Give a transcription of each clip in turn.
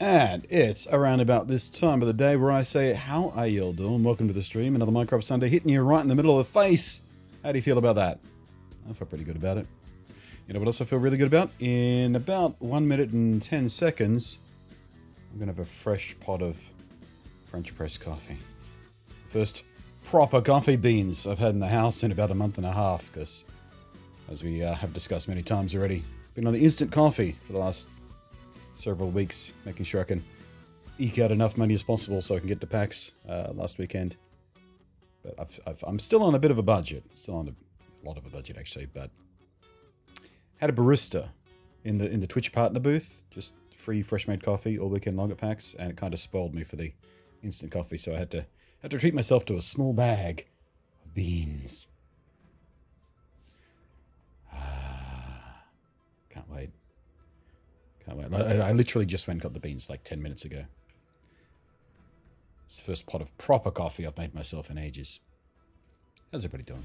And it's around about this time of the day where I say, how are you all doing? Welcome to the stream. Another Minecraft Sunday hitting you right in the middle of the face. How do you feel about that? I feel pretty good about it. You know what else I feel really good about? In about 1 minute and 10 seconds, I'm going to have a fresh pot of French press coffee. First proper coffee beans I've had in the house in about a month and a half, because, as we have discussed many times already, been on the instant coffee for the last several weeks, making sure I can eke out enough money as possible so I can get to PAX last weekend. But I'm still on a bit of a budget. Still on a lot of a budget, actually, but had a barista in the Twitch partner booth, just free fresh made coffee all weekend long at PAX, and it kind of spoiled me for the instant coffee, so I had to treat myself to a small bag of beans. Can't wait. Can't wait. I literally just went and got the beans like 10 minutes ago. It's the first pot of proper coffee I've made myself in ages. How's everybody doing?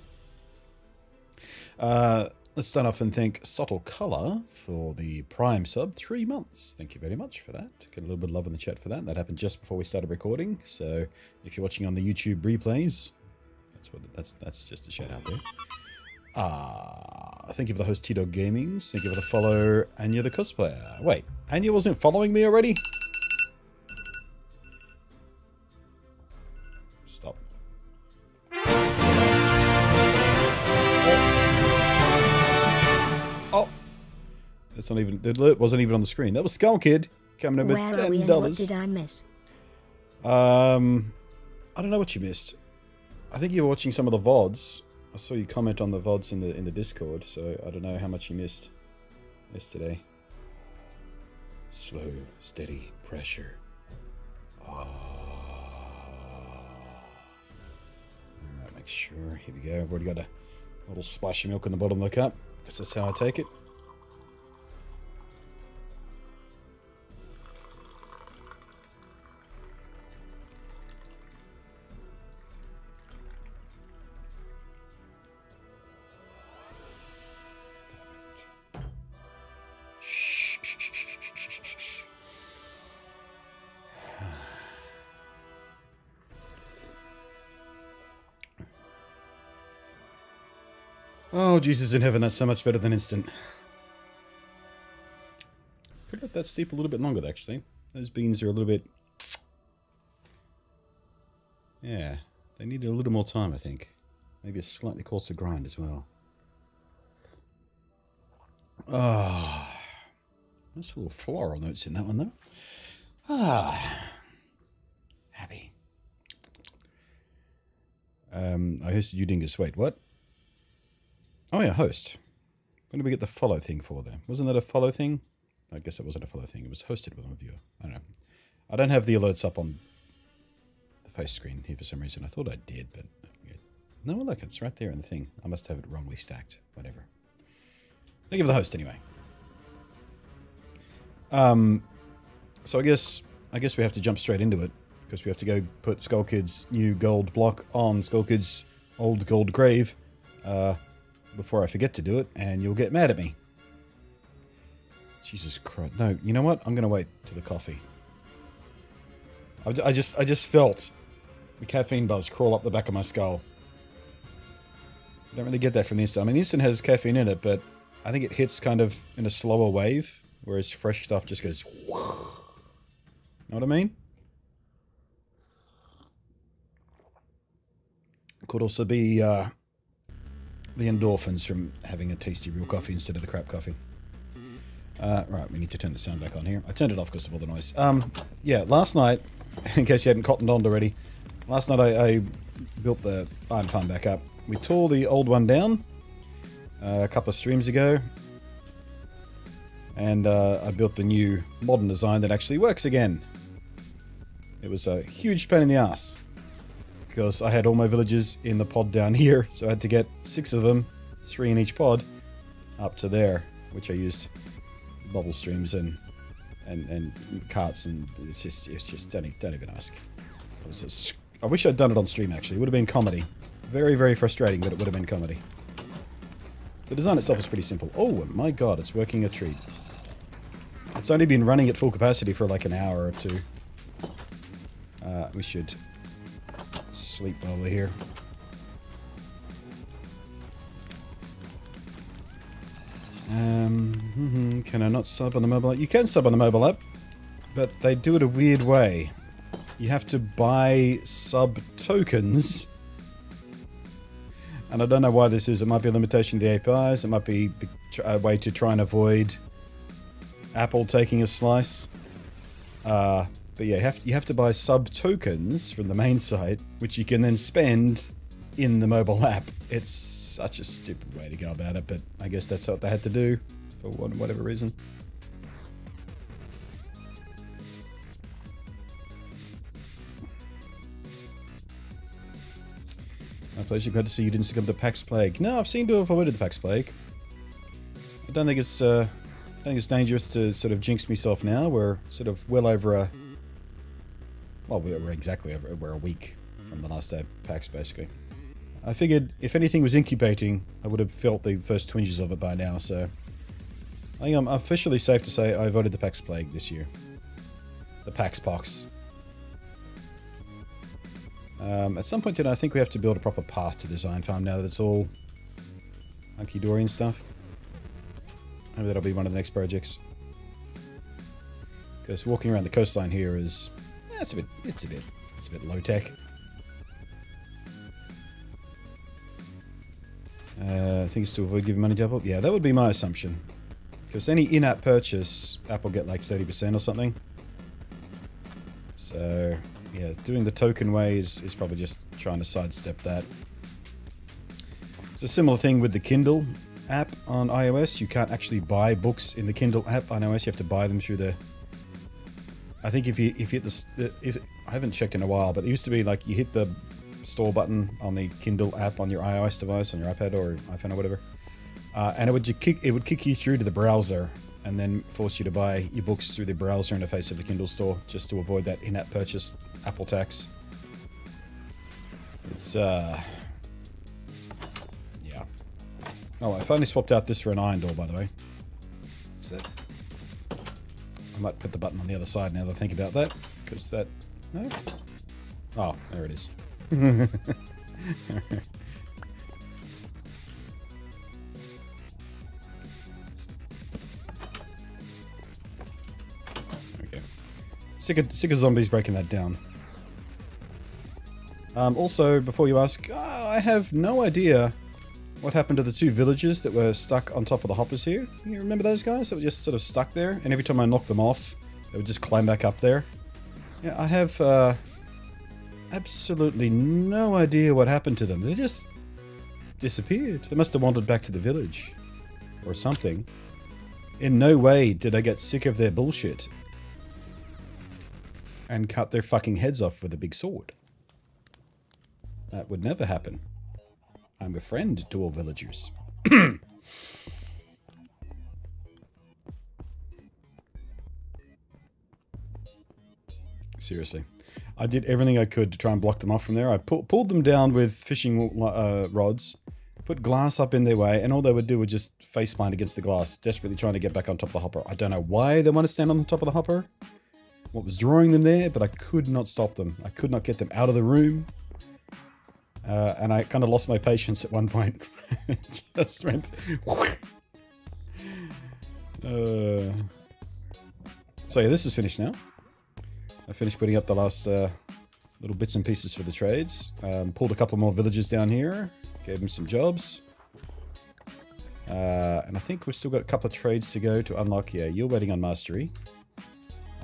Let's start off and thank Subtle Color for the Prime sub, 3 months. Thank you very much for that. Get a little bit of love in the chat for that. That happened just before we started recording. So if you're watching on the YouTube replays, that's just a shout out there. Thank you for the host T-Dog Gaming. Thank you for the follow Anya the cosplayer. Wait, Anya wasn't following me already? Stop. Oh, that's not even, the alert wasn't even on the screen. That was Skull Kid coming in with $10. What did I miss? I don't know what you missed. I think you were watching some of the VODs. I saw you comment on the VODs in the Discord, so I don't know how much you missed yesterday. Slow, steady pressure. Alright, make sure. Here we go. I've already got a little splash of milk in the bottom of the cup, because that's how I take it. Oh, Jesus in heaven, that's so much better than instant. Could let that steep a little bit longer, actually. Those beans are a little bit... Yeah, they need a little more time, I think. Maybe a slightly coarser grind as well. Ah, nice little floral notes in that one, though. Happy. I hosted you dingus. Wait, what? Oh yeah, host. When did we get the follow thing for there? Wasn't that a follow thing? I guess it wasn't a follow thing. It was hosted with a viewer. I don't know. I don't have the alerts up on the face screen here for some reason. I thought I did, but... No, look, it's right there in the thing. I must have it wrongly stacked. Whatever. Thank you for the host, anyway. So I guess we have to jump straight into it, because we have to go put Skull Kid's new gold block on Skull Kid's old gold grave, before I forget to do it, and you'll get mad at me. Jesus Christ. No, you know what? I'm going to wait to the coffee. I just felt the caffeine buzz crawl up the back of my skull. I don't really get that from the instant. I mean, the instant has caffeine in it, but I think it hits kind of in a slower wave, whereas fresh stuff just goes... Know what I mean? Could also be... the endorphins from having a tasty real coffee instead of the crap coffee. Right, we need to turn the sound back on here. I turned it off because of all the noise. Yeah, last night, in case you hadn't cottoned on already, last night I built the iron farm back up. We tore the old one down a couple of streams ago, and I built the new modern design that actually works again. It was a huge pain in the ass, because I had all my villagers in the pod down here, so I had to get 6 of them, 3 in each pod, up to there, which I used bubble streams and carts, and it's just don't even ask. I wish I'd done it on stream, actually. It would have been comedy. Very, very frustrating, but it would have been comedy. The design itself is pretty simple. Oh my god, it's working a treat. It's only been running at full capacity for like an hour or two. We should sleep while we're here. Can I not sub on the mobile app? You can sub on the mobile app, but they do it a weird way. You have to buy sub tokens. And I don't know why this is. It might be a limitation of the APIs. It might be a way to try and avoid Apple taking a slice. But yeah, you have to buy sub tokens from the main site, which you can then spend in the mobile app. It's such a stupid way to go about it, but I guess that's what they had to do for whatever reason. My pleasure. Glad to see you didn't succumb to Pax Plague. No, I've seemed to have avoided the Pax Plague. I don't think it's dangerous to sort of jinx myself now. We're sort of well over a... Well, we're exactly over... We're a week from the last day of PAX, basically. I figured if anything was incubating, I would have felt the first twinges of it by now, so... I think I'm officially safe to say I avoided the Pax Plague this year. The Pax Pox. At some point today, I think we have to build a proper path to the design farm now that it's all hunky-dory and stuff. Maybe that'll be one of the next projects. Because walking around the coastline here is... it's a bit low-tech. I think it's to avoid giving money to Apple. Yeah, that would be my assumption. Because any in-app purchase, Apple get like 30% or something. So, yeah, doing the token way is probably just trying to sidestep that. It's a similar thing with the Kindle app on iOS. You can't actually buy books in the Kindle app on iOS. You have to buy them through the... I think if you hit I haven't checked in a while, but it used to be like you hit the store button on the Kindle app on your iOS device, on your iPad or iPhone or whatever, and it would kick you through to the browser and then force you to buy your books through the browser interface of the Kindle store just to avoid that in-app purchase Apple tax. It's yeah. Oh, I finally swapped out this for an iron door, by the way. So I might put the button on the other side now that I think about that, because that... No? Oh, there it is. Okay. Sick of zombies breaking that down. Also, before you ask, I have no idea what happened to the two villagers that were stuck on top of the hoppers here. You remember those guys that were just sort of stuck there? And every time I knocked them off, they would just climb back up there. Yeah, I have absolutely no idea what happened to them. They just disappeared. They must have wandered back to the village. Or something. In no way did I get sick of their bullshit and cut their fucking heads off with a big sword. That would never happen. I'm a friend to all villagers. Seriously. I did everything I could to try and block them off from there. I pulled them down with fishing rods, put glass up in their way, and all they would do would just faceplant against the glass, desperately trying to get back on top of the hopper. I don't know why they want to stand on the top of the hopper, what was drawing them there, but I could not stop them. I could not get them out of the room. And I kind of lost my patience at one point. Just went... So yeah, this is finished now. I finished putting up the last little bits and pieces for the trades. Pulled a couple more villagers down here. Gave them some jobs. And I think we've still got a couple of trades to go to unlock. Yeah, you're waiting on mastery.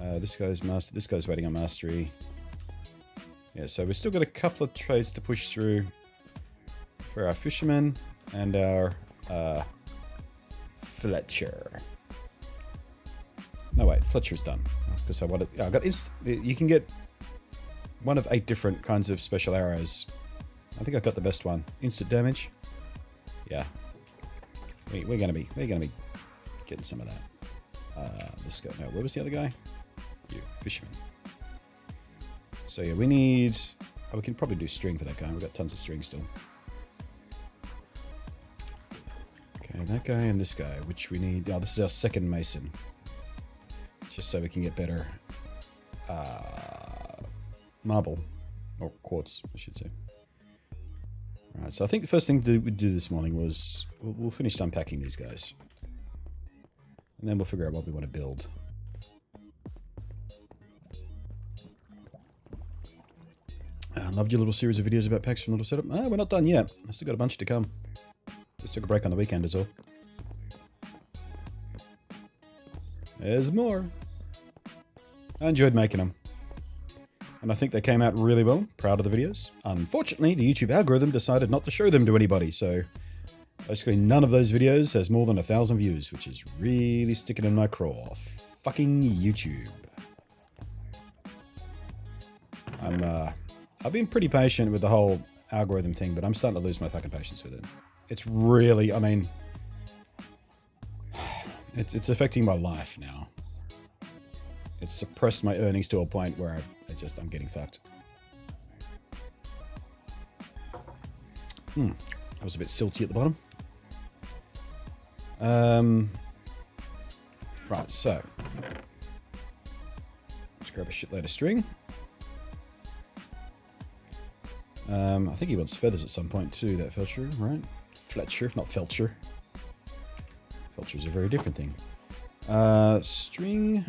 This guy's waiting on mastery. Yeah, so we've still got a couple of trades to push through for our fishermen and our Fletcher. No, wait, Fletcher's done. Because I wanted... I got you can get one of 8 different kinds of special arrows. I think I got the best one. Instant damage. Yeah. We're gonna be getting some of that. Let's go. No, where was the other guy? You, fisherman. So yeah, we need... Oh, we can probably do string for that guy. We've got tons of string still. Okay, that guy and this guy, which we need... Oh, this is our second mason. just so we can get better marble, or quartz, I should say. Right, so I think the first thing we do this morning was we'll finish unpacking these guys, and then we'll figure out what we want to build. I loved your little series of videos about packs from Little Setup. Ah, we're not done yet. I still got a bunch to come. Just took a break on the weekend is all. There's more. I enjoyed making them. And I think they came out really well. Proud of the videos. Unfortunately, the YouTube algorithm decided not to show them to anybody, so basically none of those videos has more than 1,000 views, which is really sticking in my craw. Fucking YouTube. I've been pretty patient with the whole algorithm thing, but I'm starting to lose my fucking patience with it. It's really, I mean, it's affecting my life now. It's suppressed my earnings to a point where I'm getting fucked. I was a bit silty at the bottom. Right, so let's grab a shitload of string. I think he wants feathers at some point too, that Felcher, right? Fletcher, not Felcher. Felcher's a very different thing. String.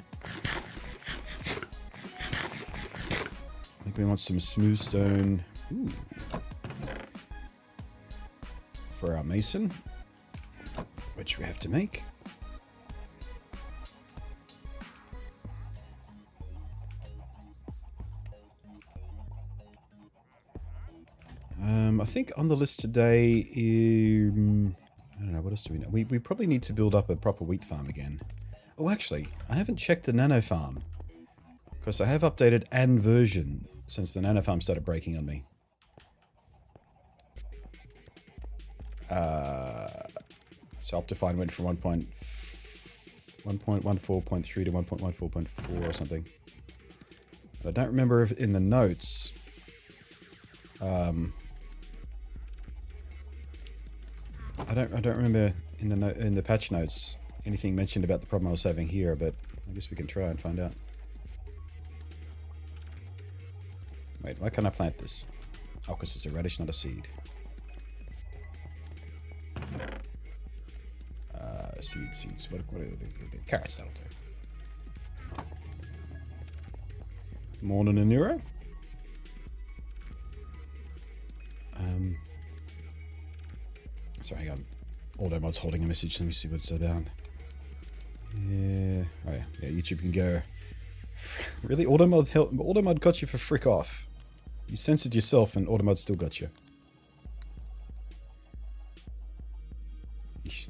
I think we want some smooth stone. Ooh. For our mason, which we have to make. I think on the list today, I don't know, what else do we know? We probably need to build up a proper wheat farm again. Oh, actually, I haven't checked the nano farm, because I have updated an version since the nano farm started breaking on me. So Optifine went from 1.14.3 to 1.14.4 or something. But I don't remember if in the notes... I don't remember in the patch notes anything mentioned about the problem I was having here, but I guess we can try and find out. Wait, why can't I plant this? Oh, because it's a radish, not a seed. Seeds. What carrots, that'll do. Morning, Anira. Sorry, hang on. AutoMod's holding a message. Let me see what it's about. Yeah. Oh, yeah. Yeah, YouTube can go. Really? AutoMod got you for frick off. You censored yourself and AutoMod still got you. Eesh.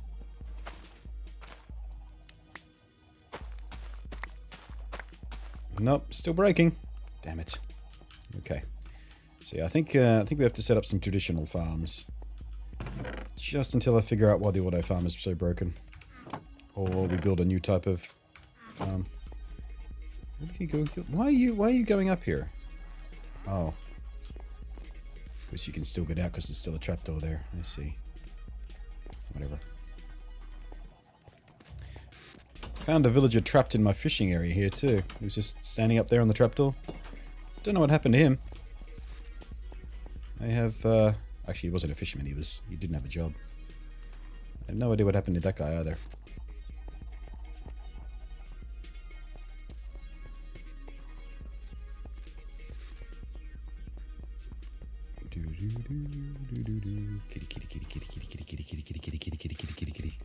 Nope, still breaking. Damn it. Okay. So yeah, I think we have to set up some traditional farms. Just until I figure out why the auto farm is so broken. Or we build a new type of farm. Where did he go? Why are you going up here? Oh. Because you can still get out because there's still a trapdoor there. I see. Whatever. Found a villager trapped in my fishing area here too. He was just standing up there on the trapdoor. Don't know what happened to him. I have actually, he wasn't a fisherman. He didn't have a job. I have no idea what happened to that guy either. Kitty, kitty, kitty, kitty, kitty, kitty, kitty, kitty, kitty, kitty, kitty, kitty, kitty, kitty, kitty.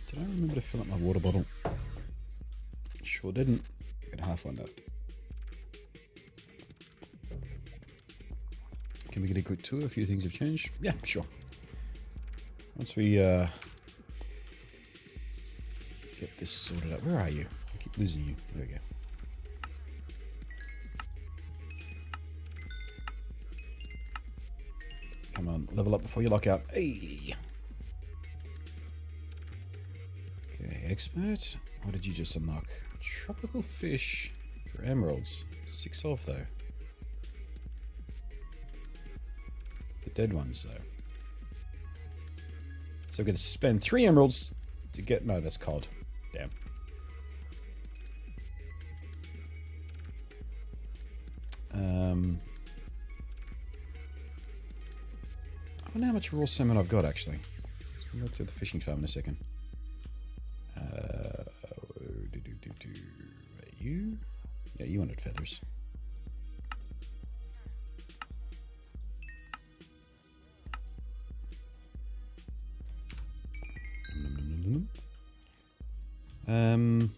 Did I remember to fill up my water bottle? Sure didn't. Got half one up. Can we get a quick tour? A few things have changed. Yeah, sure. Once we get this sorted out. Where are you? I keep losing you. There we go. Come on, level up before you lock out. Hey! Okay, expert. What did you just unlock? Tropical fish for emeralds. 6 off though. The dead ones, though. So we're going to spend 3 emeralds to get... No, that's cod. Damn. I wonder how much raw salmon I've got, actually. Let's go back to the fishing farm in a second. You? Yeah, you wanted feathers.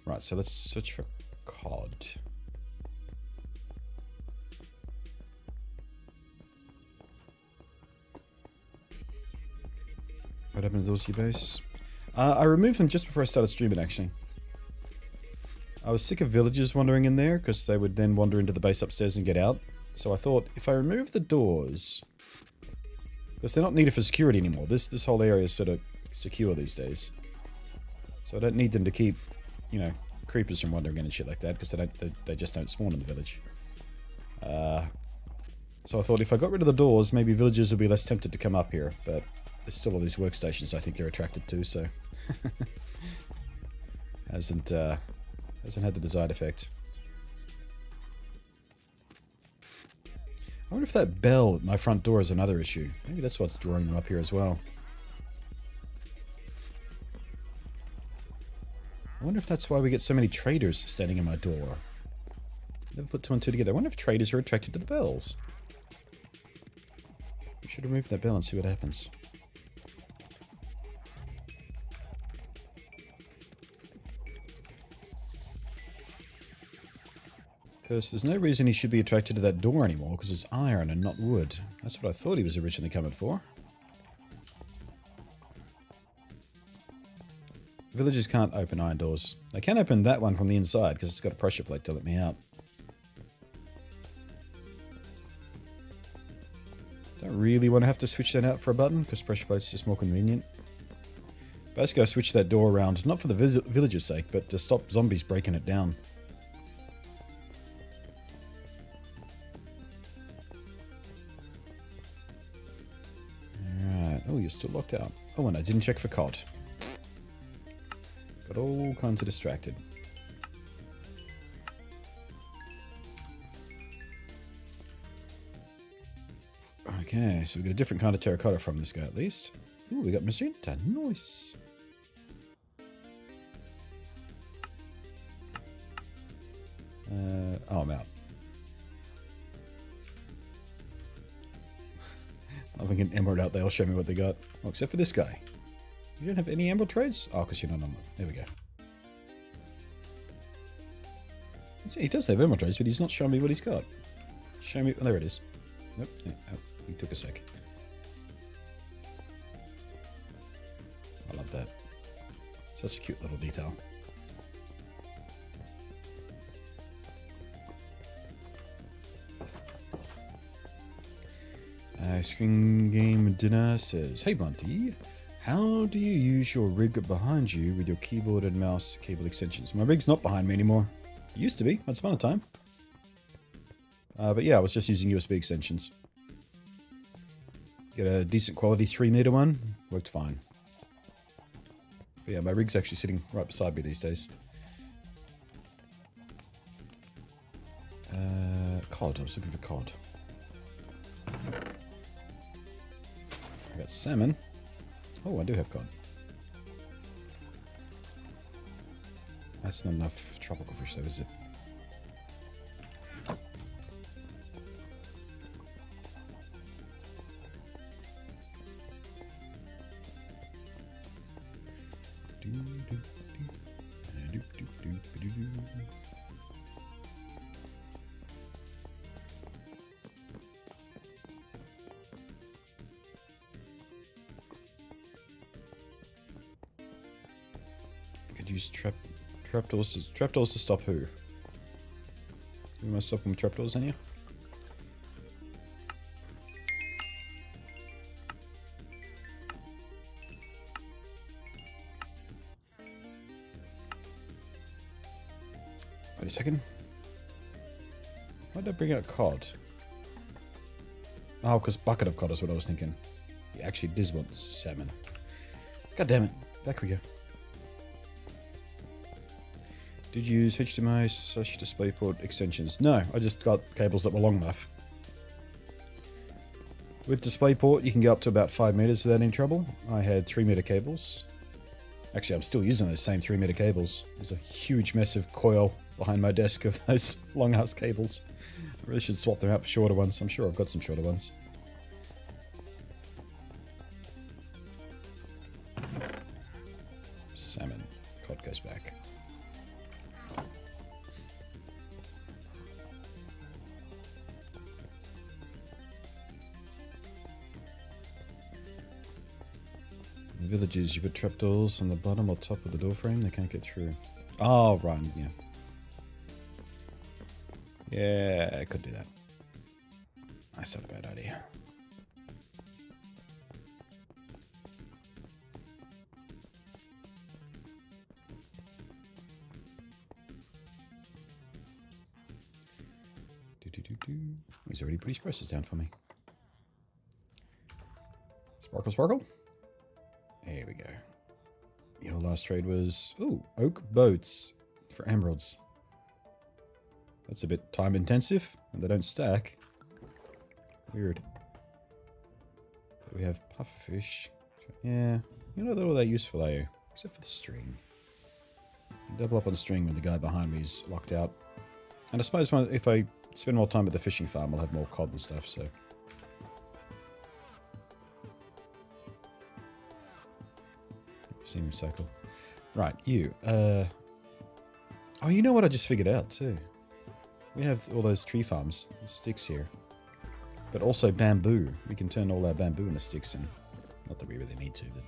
Right, so let's search for cod. What happened to those base? I removed them just before I started streaming, actually. I was sick of villagers wandering in there, because they would then wander into the base upstairs and get out. So I thought, if I remove the doors... Because they're not needed for security anymore. This whole area is sort of secure these days. So I don't need them to keep, you know, creepers from wandering in and shit like that, because they just don't spawn in the village. So I thought if I got rid of the doors, maybe villagers would be less tempted to come up here, but there's still all these workstations I think they're attracted to, so... hasn't had the desired effect. I wonder if that bell at my front door is another issue. Maybe that's what's drawing them up here as well. I wonder if that's why we get so many traders standing in my door. Never put 2 and 2 together. I wonder if traders are attracted to the bells. We should remove that bell and see what happens. Because there's no reason he should be attracted to that door anymore, because it's iron and not wood. That's what I thought he was originally coming for. Villagers can't open iron doors. They can open that one from the inside, because it's got a pressure plate to let me out. Don't really want to have to switch that out for a button, because pressure plate's just more convenient. Basically I switched that door around, not for the villagers' sake, but to stop zombies breaking it down. Oh, you're still locked out. Oh, and I didn't check for cod. Got all kinds of distracted. Okay, so we got a different kind of terracotta from this guy at least. Ooh, we got magenta. Nice. Oh, I'm out. I'll link an emerald out there. I'll show me what they got. Oh, except for this guy. You don't have any emerald trades? Oh, because you're not on. There we go. See, he does have emerald trades, but he's not showing me what he's got. Show me. Oh, there it is. Nope. Yeah, oh, he took a sec. I love that. Such a cute little detail. Screen Game Dinner says, "Hey Blunty, how do you use your rig behind you with your keyboard and mouse cable extensions?" My rig's not behind me anymore. It used to be, once upon a time. But yeah, I was just using USB extensions. Get a decent quality 3-meter one. Worked fine. But yeah, my rig's actually sitting right beside me these days. Cod. I was looking for cod. I got salmon. Oh, I do have cod. That's not enough tropical fish though, is it? Could use trapdoors to stop who? We must stop them with trapdoors in here. Wait a second. Why did I bring out cod? Oh, because bucket of cod is what I was thinking. He actually does want salmon. God damn it. Back we go. Did you use HDMI/DisplayPort extensions? No, I just got cables that were long enough. With DisplayPort, you can go up to about 5 meters without any trouble. I had 3-meter cables. Actually, I'm still using those same 3-meter cables. There's a huge mess of coil behind my desk of those long-ass cables. I really should swap them out for shorter ones. I'm sure I've got some shorter ones. Salmon. Cod goes back. In villages, you put trapdoors on the bottom or top of the door frame. They can't get through. Oh, right. Yeah. Yeah, I could do that. That's not a bad idea. He's already put his prices down for me. Sparkle, sparkle. There we go. Your last trade was... Ooh, oak boats for emeralds. That's a bit time intensive, and they don't stack. Weird. But we have pufferfish. Yeah, you know, they're all that useful, are you? Except for the string. Double up on string when the guy behind me is locked out. And I suppose if I spend more time at the fishing farm, I'll have more cod and stuff, so... Seam cycle. Right, you. Oh, you know what I just figured out, too? We have all those tree farms, the sticks here. But also bamboo. We can turn all our bamboo into sticks, and not that we really need to, but...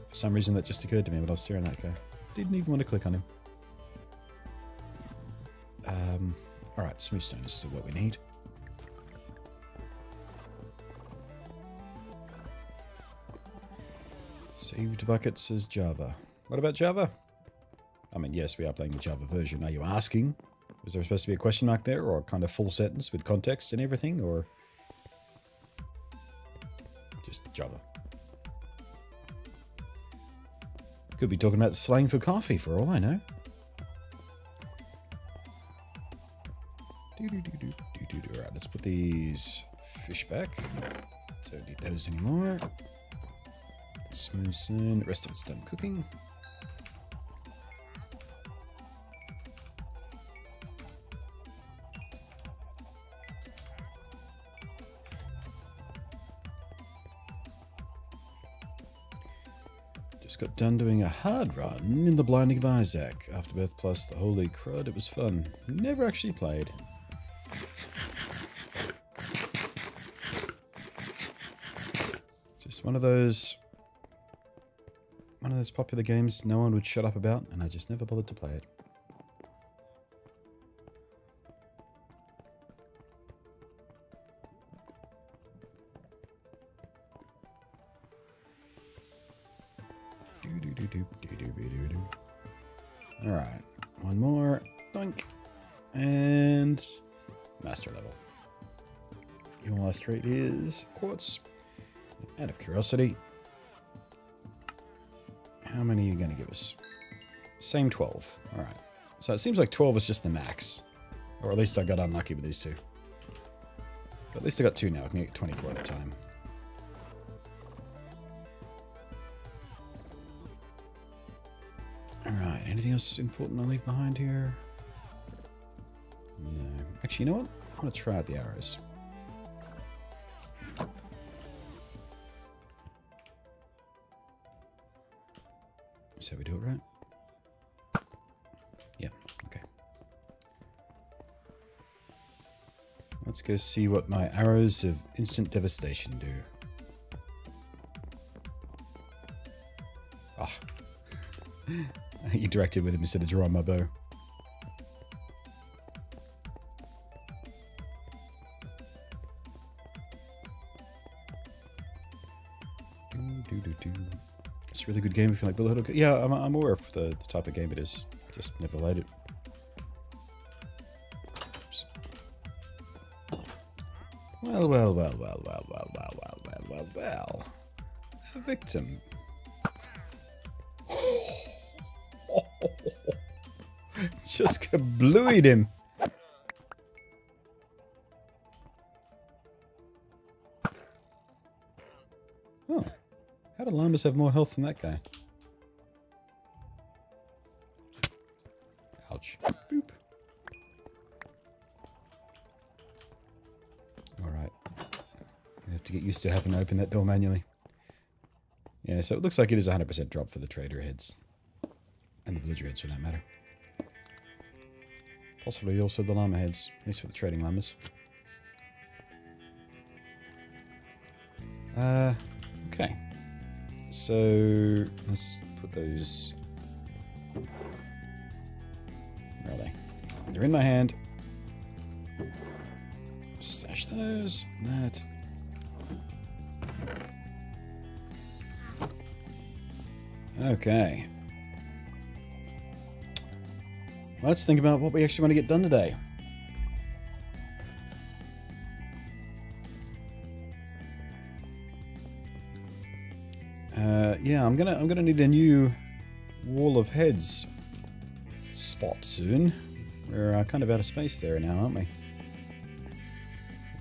For some reason that just occurred to me when I was staring at that guy. Didn't even want to click on him. Alright, smooth stone is still what we need. Saved bucket says Java. What about Java? I mean, yes, we are playing the Java version. Are you asking? Was there supposed to be a question mark there, or a kind of full sentence with context and everything, or just Java? Could be talking about slang for coffee, for all I know. Alright, let's put these fish back. Don't need those anymore. Smooth soon. The rest of it's done cooking. Just got done doing a hard run in the Blinding of Isaac. Afterbirth plus the Holy Crud. It was fun. Never actually played. Just one of those popular games no one would shut up about, and I just never bothered to play it. Alright, one more. Doink. And master level. Your last trait is quartz. Out of curiosity, how many are you going to give us? Same 12. Alright. So it seems like 12 is just the max. Or at least I got unlucky with these two. But at least I got 2 now. I can get 24 at a time. Alright. Anything else important I'll leave behind here? No. Actually, you know what? I want to try out the arrows. So we do it right? Yeah, okay. Let's go see what my arrows of instant devastation do. Ah. I interacted with him instead of drawing my bow. It's a really good game if you like bullet hell. Yeah, I'm aware of the type of game it is. Just never played it. Oops. What? Well, well, well, well, well, well, well, well, well, well, well. A victim. Just kablooied him. Oh. How do llamas have more health than that guy? Ouch. Boop. Alright. I have to get used to having to open that door manually. Yeah, so it looks like it is 100% drop for the trader heads. And the villager heads for that matter. Possibly also the llama heads, at least for the trading llamas. Okay. So, let's put those... Where are they? They're in my hand. Stash those. That. Okay. Let's think about what we actually want to get done today. Yeah, I'm gonna need a new wall of heads spot soon. We're kind of out of space there now, aren't we?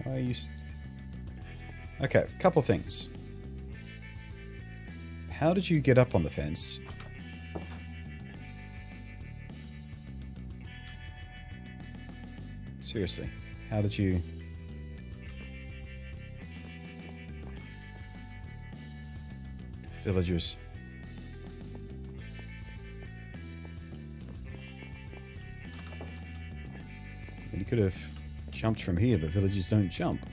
Why are you... Okay, a couple things. How did you get up on the fence? Seriously, how did you... Villagers. And you could have jumped from here, but villagers don't jump.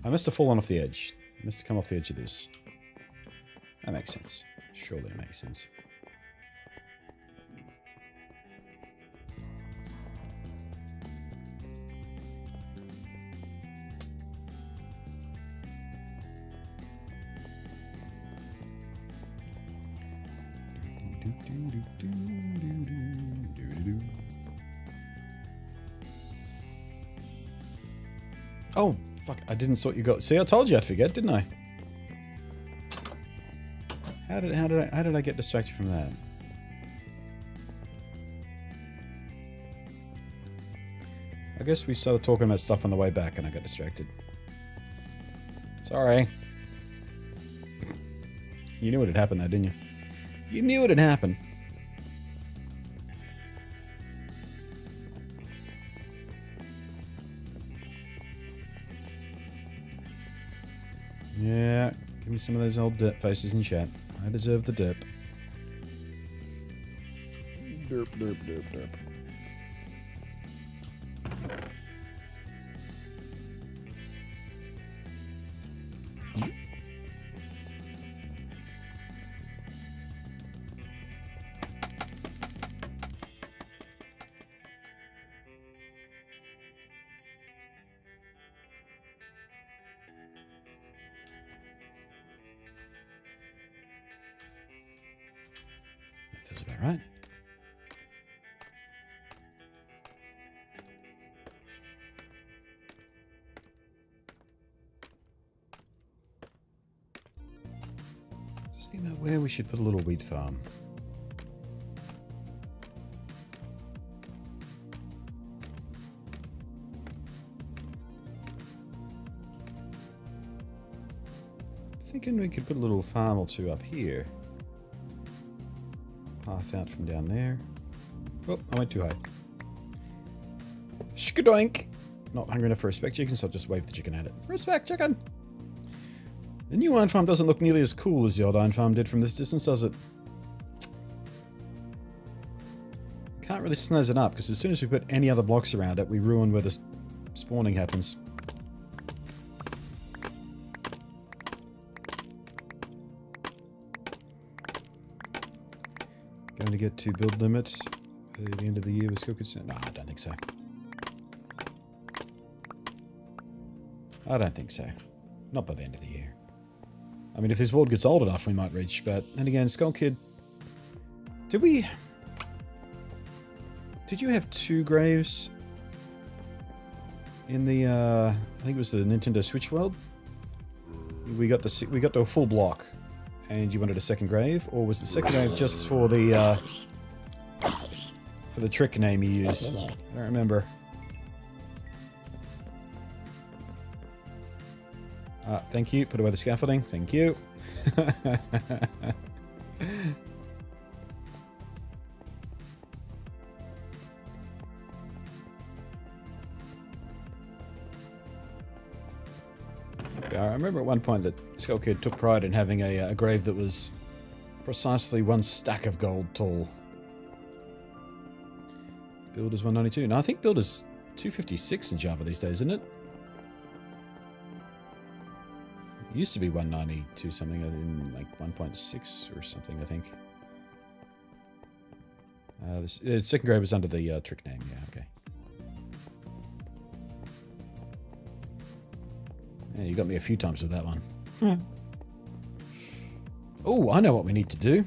I must have fallen off the edge. I must have come off the edge of this. That makes sense. Surely it makes sense. Oh, fuck, I didn't sort you got. See, I told you I'd forget, didn't I? How did I get distracted from that? I guess we started talking about stuff on the way back and I got distracted. Sorry. You knew what had happened though, didn't you? You knew what had happened. Yeah, give me some of those old dirt faces in chat. I deserve the dip. Derp, derp, derp, derp. Feels about right. Just think about where we should put a little wheat farm. Thinking we could put a little farm or two up here. Path out from down there. Oh, I went too high. Shkadoink! Not hungry enough for a spec chicken, so I'll just wave the chicken at it. Respect chicken! The new iron farm doesn't look nearly as cool as the old iron farm did from this distance, does it? Can't really snazz it up, because as soon as we put any other blocks around it, we ruin where the spawning happens. Going to get to build limit at the end of the year with Skilkits? No, I don't think so. I don't think so. Not by the end of the year. I mean, if this world gets old enough, we might reach, but then again, Skull Kid... Did you have 2 graves? in the I think it was the Nintendo Switch world. We got to a full block, and you wanted a second grave, or was the second grave just for the trick name you used? I don't remember. Thank you. Put away the scaffolding. Thank you. I remember at one point that Skull Kid took pride in having a grave that was precisely one stack of gold tall. Builder's 192. No, I think Builder's 256 in Java these days, isn't it? It used to be 192 something in like 1.6 or something, I think. The second grave was under the trick name, yeah, okay. Yeah, you got me a few times with that one. Oh, I know what we need to do.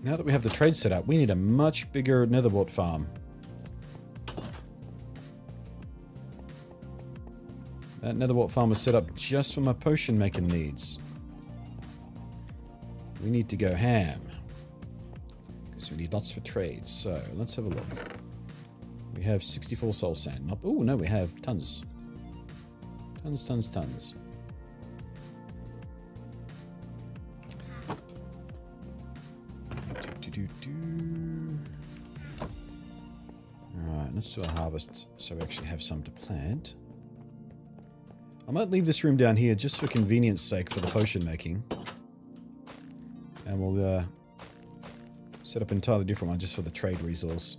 Now that we have the trade set up, we need a much bigger netherwort farm. That netherwort farm was set up just for my potion making needs. We need to go ham. Because we need lots for trades. So, let's have a look. We have 64 soul sand. Oh, no, we have tons. Tons. Alright, let's do a harvest so we actually have some to plant. I might leave this room down here just for convenience sake for the potion making. And we'll set up an entirely different one just for the trade resource.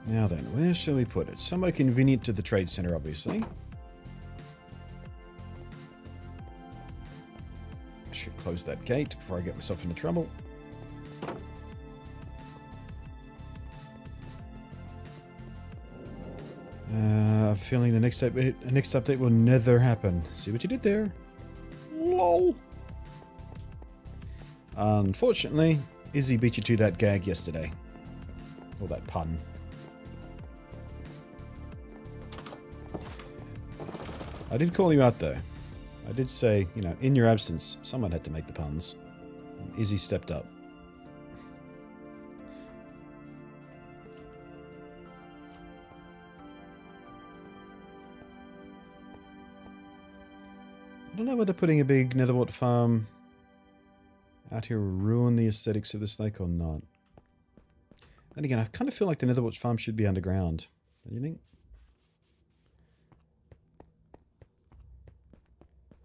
Now then, where shall we put it? Somewhere convenient to the trade center, obviously. I should close that gate before I get myself into trouble. I have a feeling the next update will never happen. See what you did there? LOL. Unfortunately, Izzy beat you to that gag yesterday. Or that pun. I did call you out, though. I did say, you know, in your absence, someone had to make the puns. And Izzy stepped up. I don't know whether putting a big netherwort farm out here will ruin the aesthetics of this lake or not. Then again, I kind of feel like the netherwort farm should be underground. Don't you think?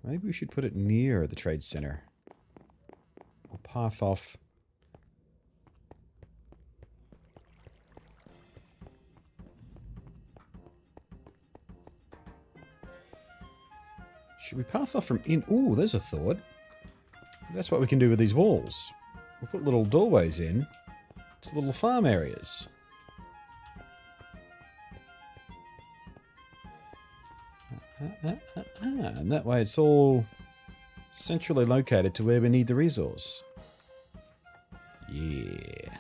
Maybe we should put it near the trade center. We'll path off. Should we path off from in? Ooh, there's a thought. That's what we can do with these walls. We'll put little doorways in to little farm areas. And that way it's all centrally located to where we need the resource. Yeah.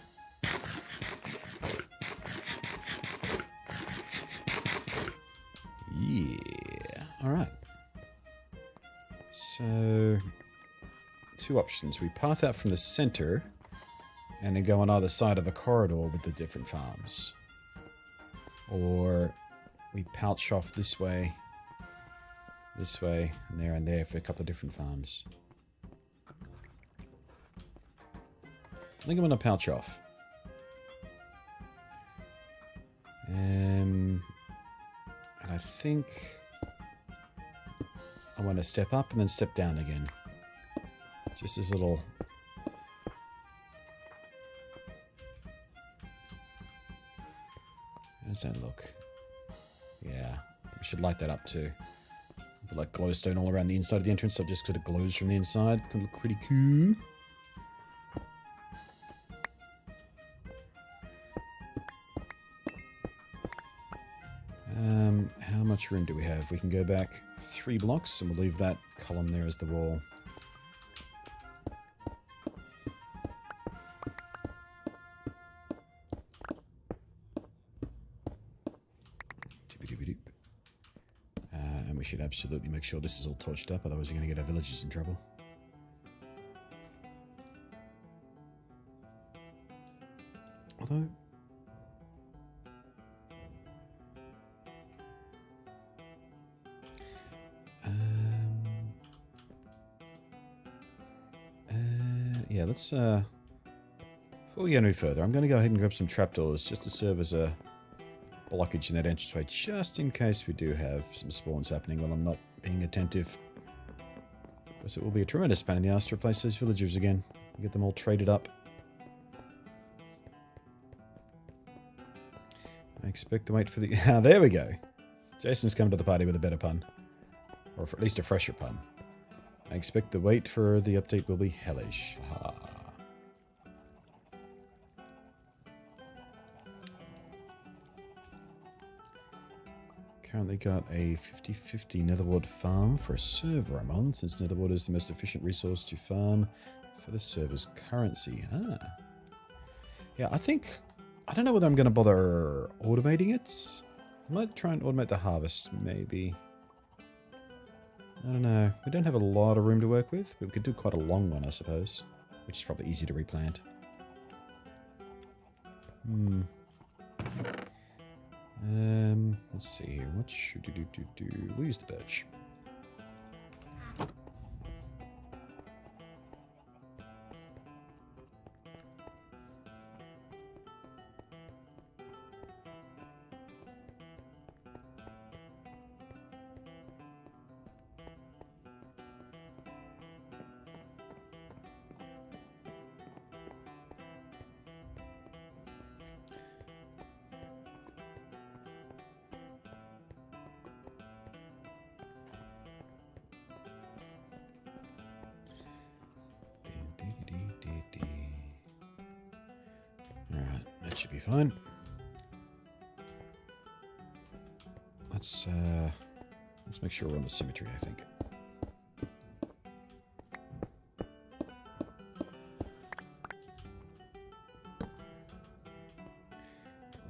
Yeah. Alright. So, two options. We path out from the center and then go on either side of a corridor with the different farms. Or we pouch off this way, and there for a couple of different farms. I think I'm going to pouch off. And I think I want to step up and then step down again. Just this little... How does that look? Yeah, we should light that up too. Put like glowstone all around the inside of the entrance so it just sort of glows from the inside. Can look pretty cool. How much room do we have? We can go back 3 blocks, and we'll leave that column there as the wall. And we should absolutely make sure this is all torched up, otherwise we're going to get our villagers in trouble. Although... yeah, let's, before we go any further, I'm going to go ahead and grab some trapdoors just to serve as a blockage in that entranceway, just in case we do have some spawns happening while I'm not being attentive. Because it will be a tremendous pain in the ass to replace those villagers again. Get them all traded up. I expect to wait for the... Ah, there we go. Jason's come to the party with a better pun. Or for at least a fresher pun. I expect the wait for the update will be hellish. Ha. Currently got a 50-50 netherwort farm for a server I'm on, since netherwort is the most efficient resource to farm for the server's currency. Ah. Yeah, I think... I don't know whether I'm going to bother automating it. I might try and automate the harvest, maybe. I don't know. We don't have a lot of room to work with, but we could do quite a long one, I suppose. Which is probably easy to replant. Let's see here. What should we do? We'll use the birch. Alright, that should be fine. Let's make sure we're on the symmetry, I think.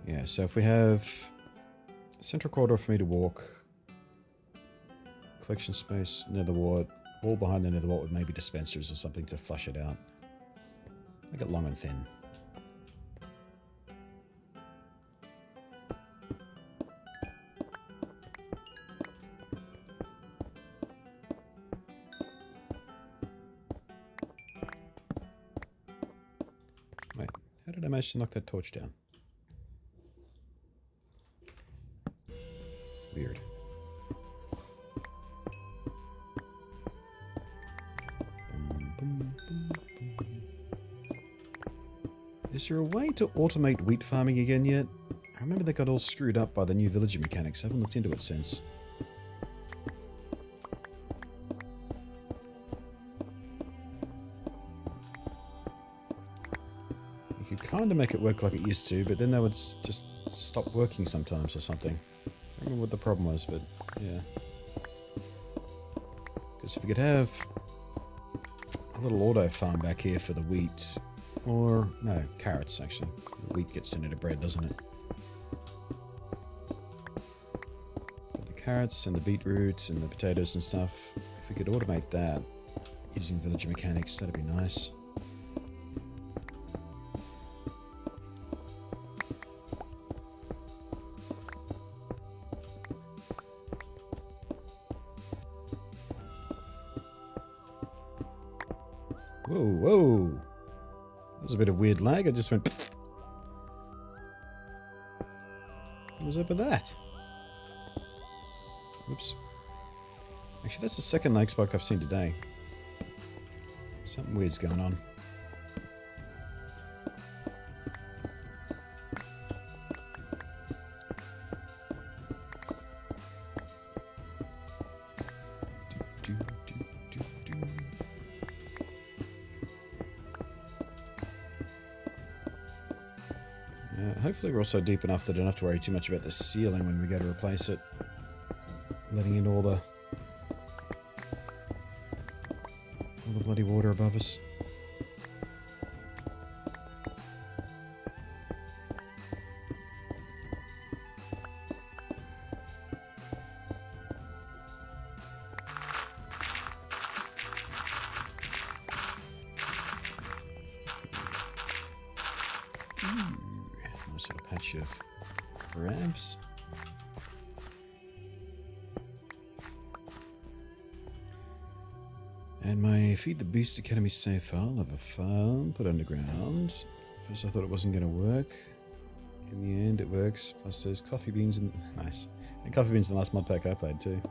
Yeah, so if we have a central corridor for me to walk, collection space, netherwort, wall behind the netherwort with maybe dispensers or something to flush it out. Make it long and thin. Wait, how did I manage to knock that torch down? Weird. Is there a way to automate wheat farming again yet? I remember they got all screwed up by the new villager mechanics. I haven't looked into it since. You could kind of make it work like it used to, but then they would just stop working sometimes or something. I don't remember what the problem was, but yeah. Because if we could have a little auto farm back here for the wheat, or no, carrots actually. The wheat gets turned into bread, doesn't it? But the carrots and the beetroot and the potatoes and stuff, if we could automate that using villager mechanics, that'd be nice. Whoa, whoa. That was a bit of weird lag. I just went... What was up with that? Oops. Actually, that's the second lag spike I've seen today. Something weird's going on. Hopefully we're also deep enough that I don't have to worry too much about the ceiling when we go to replace it. Letting in all the bloody water above us. Nice little patch of crabs. And my Feed the Beast Academy save file of a farm put underground. First I thought it wasn't going to work. In the end it works. Plus there's coffee beans in... Nice. And coffee beans in the last mod pack I played too.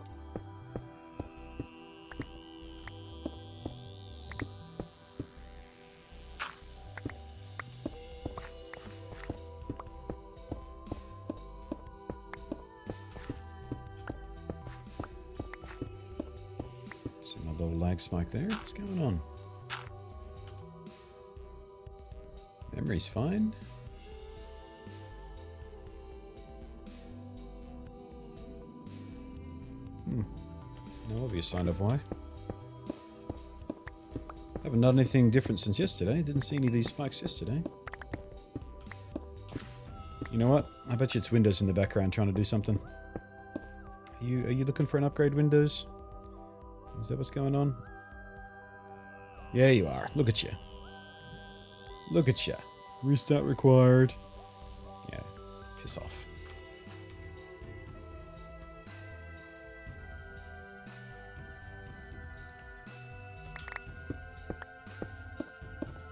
Another little lag spike there. What's going on? Memory's fine. No obvious sign of why. Haven't done anything different since yesterday. Didn't see any of these spikes yesterday. You know what? I bet you it's Windows in the background trying to do something. Are you looking for an upgrade, Windows? Is that what's going on? Yeah, you are. Look at you. Look at you. Restart required. Yeah, piss off.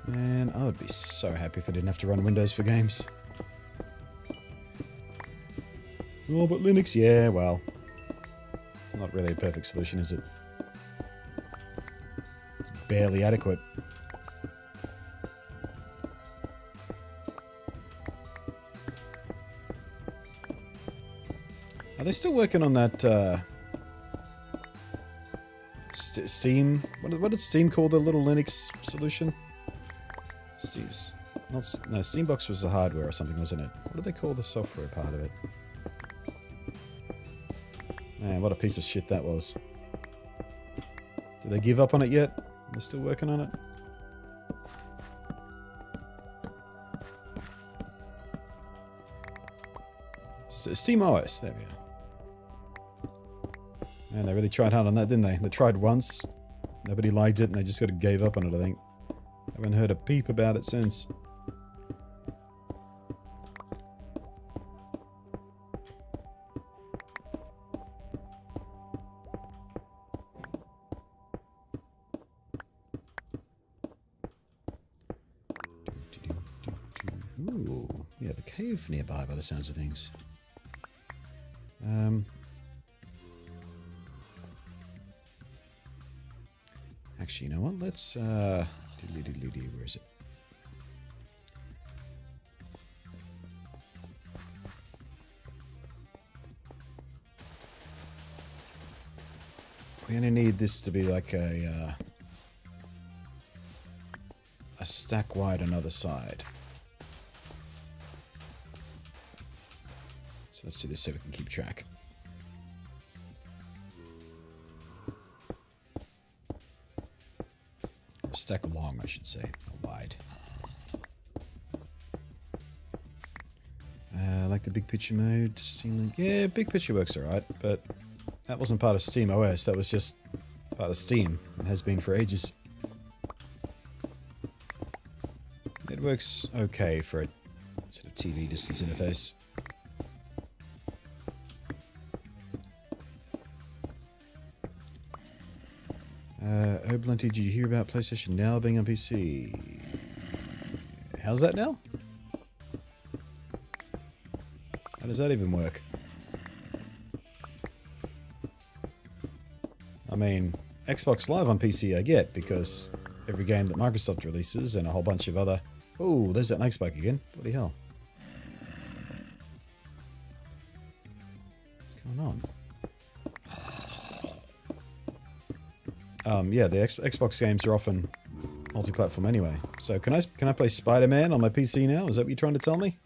Man, I would be so happy if I didn't have to run Windows for games. Oh, but Linux, yeah, well. Not really a perfect solution, is it? Barely adequate. Are they still working on that Steam? What did Steam call the little Linux solution? No, Steambox was the hardware or something, wasn't it? What did they call the software part of it? Man, what a piece of shit that was. Did they give up on it yet? They're still working on it? Steam OS, there we are. Man, they really tried hard on that, didn't they? They tried once, nobody liked it, and they just sort of gave up on it, I think. Haven't heard a peep about it since. Ooh, yeah, the cave nearby by the sounds of things. Actually, you know what? Let's, where is it? We're gonna need this to be like a stack wide on either side. So let's do this so we can keep track. Or stack long, I should say, not wide. Like the big picture mode, Steam Link. Yeah, big picture works alright, but that wasn't part of Steam OS, that was just part of Steam. It has been for ages. It works okay for a sort of TV distance interface. Oh, BluntNate, did you hear about PlayStation Now being on PC? How's that now? How does that even work? I mean, Xbox Live on PC I get, because every game that Microsoft releases and a whole bunch of other... Oh, there's that lag spike again. Bloody hell. What's going on? Yeah, the Xbox games are often multi-platform anyway. So can I play Spider-Man on my PC now? Is that what you're trying to tell me?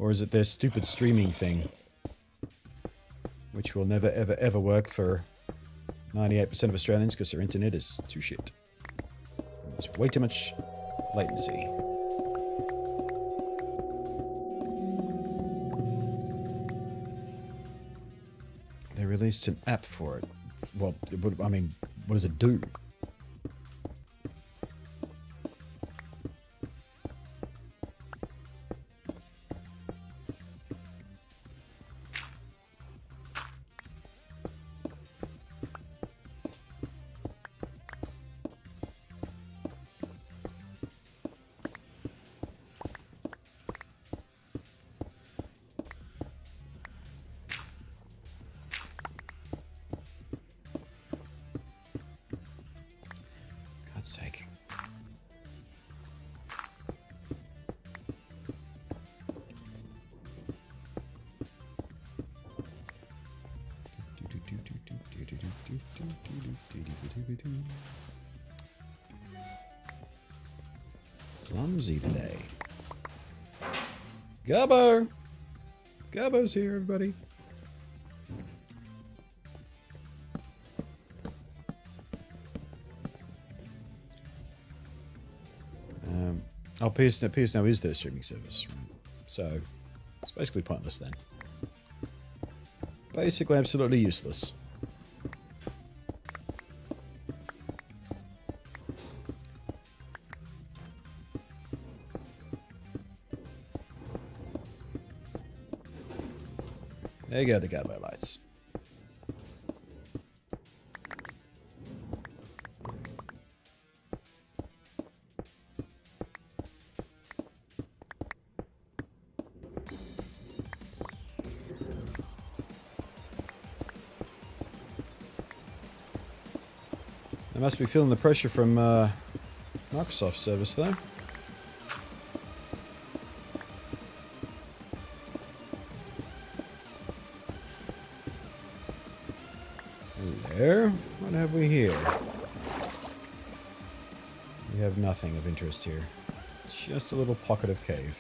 Or is it their stupid streaming thing? Which will never, ever, ever work for 98% of Australians because their internet is too shit. There's way too much latency. They released an app for it. Well, I mean, what does it do? Sake. Clumsy today. Gubbo! Gubbo's here, everybody. Oh, PS now is their streaming service. So, it's basically pointless then. Basically absolutely useless. There you go, the Gabbo lights. They must be feeling the pressure from Microsoft service though. Hello? What have we here? We have nothing of interest here. Just a little pocket of cave.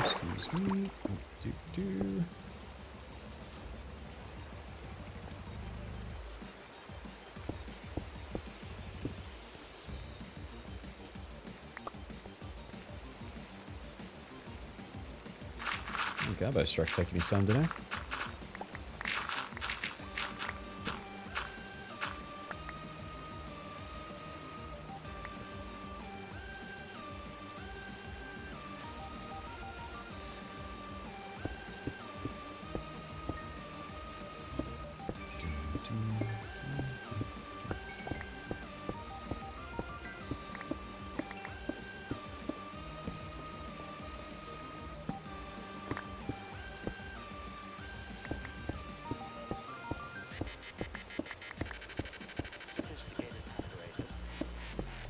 Excuse me. Gabbo struck taking his time today.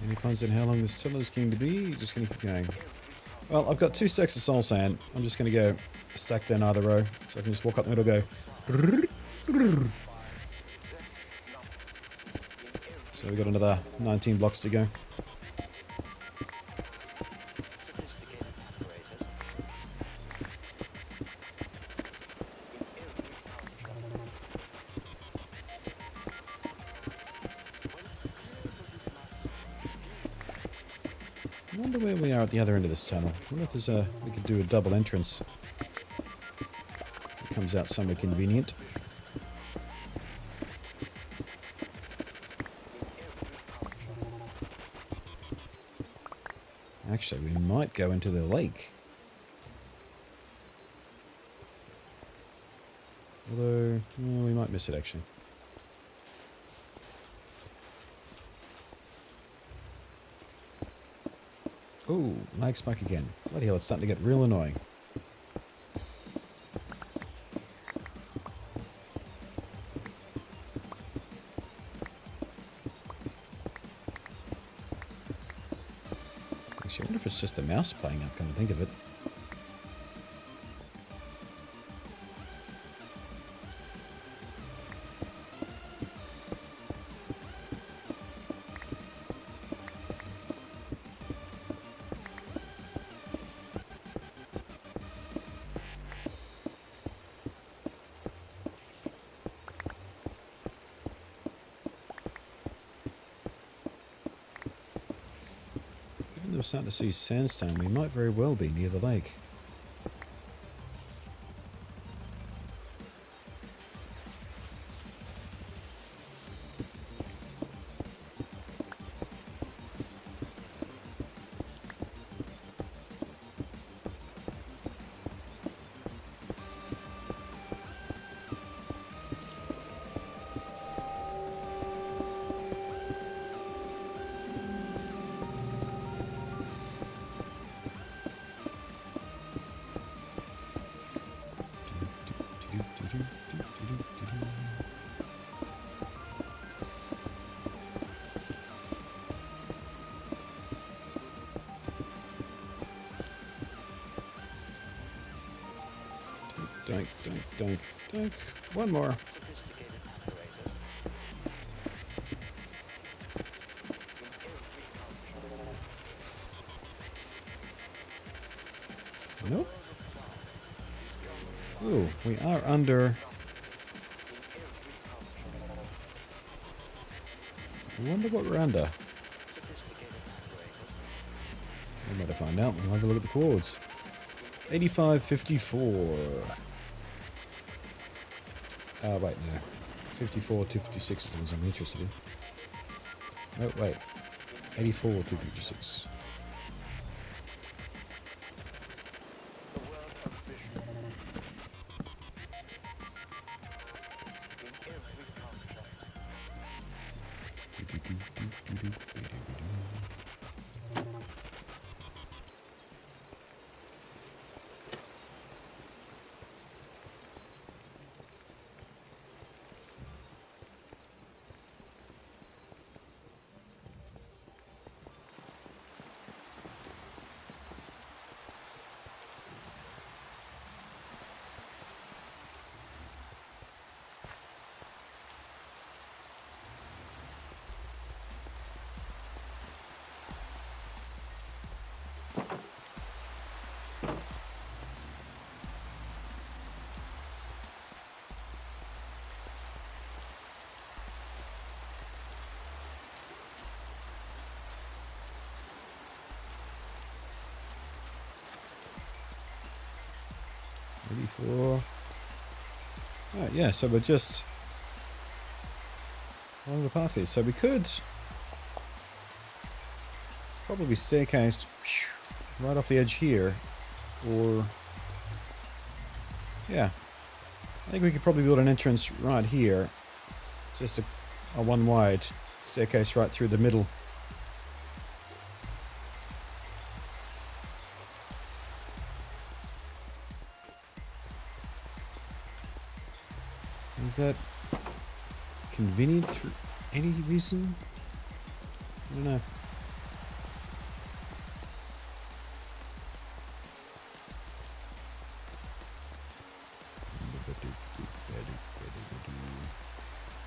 Any plans on how long this tunnel is going to be? Just going to keep going. Well, I've got 2 stacks of soul sand. I'm just going to go stack down either row. So I can just walk up the middle and go. So we've got another 19 blocks to go. I wonder where we are at the other end of this tunnel. I wonder if there's we could do a double entrance. It comes out somewhere convenient. Actually, we might go into the lake. Although, well, we might miss it actually. Ooh, lag spike again. Bloody hell, it's starting to get real annoying. Actually, I wonder if it's just the mouse playing up, come to think of it. we're starting to see sandstone. We might very well be near the lake. Dunk. One more. Nope. Ooh, we are under. I wonder what we're under. We better find out. We'll have a look at the chords. 85.54. Wait, no. 54 to 56 is the ones I'm interested in. Oh, wait. 84 to 56. Right, yeah, so we're just along the path here. So we could probably staircase right off the edge here, or yeah, I think we could probably build an entrance right here, just a one wide staircase right through the middle. Is that convenient for any reason? I don't know.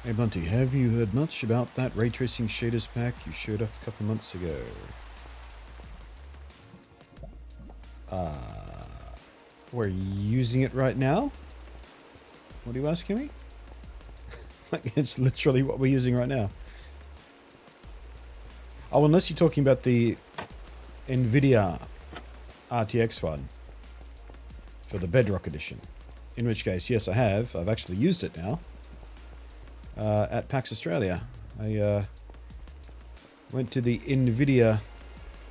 Hey Bunty, have you heard much about that ray tracing shaders pack you showed off a couple months ago? We're using it right now? What are you asking me? Like, it's literally what we're using right now. Oh, unless you're talking about the NVIDIA RTX one for the Bedrock edition. In which case, yes, I have. I've actually used it now. At PAX Australia. I went to the NVIDIA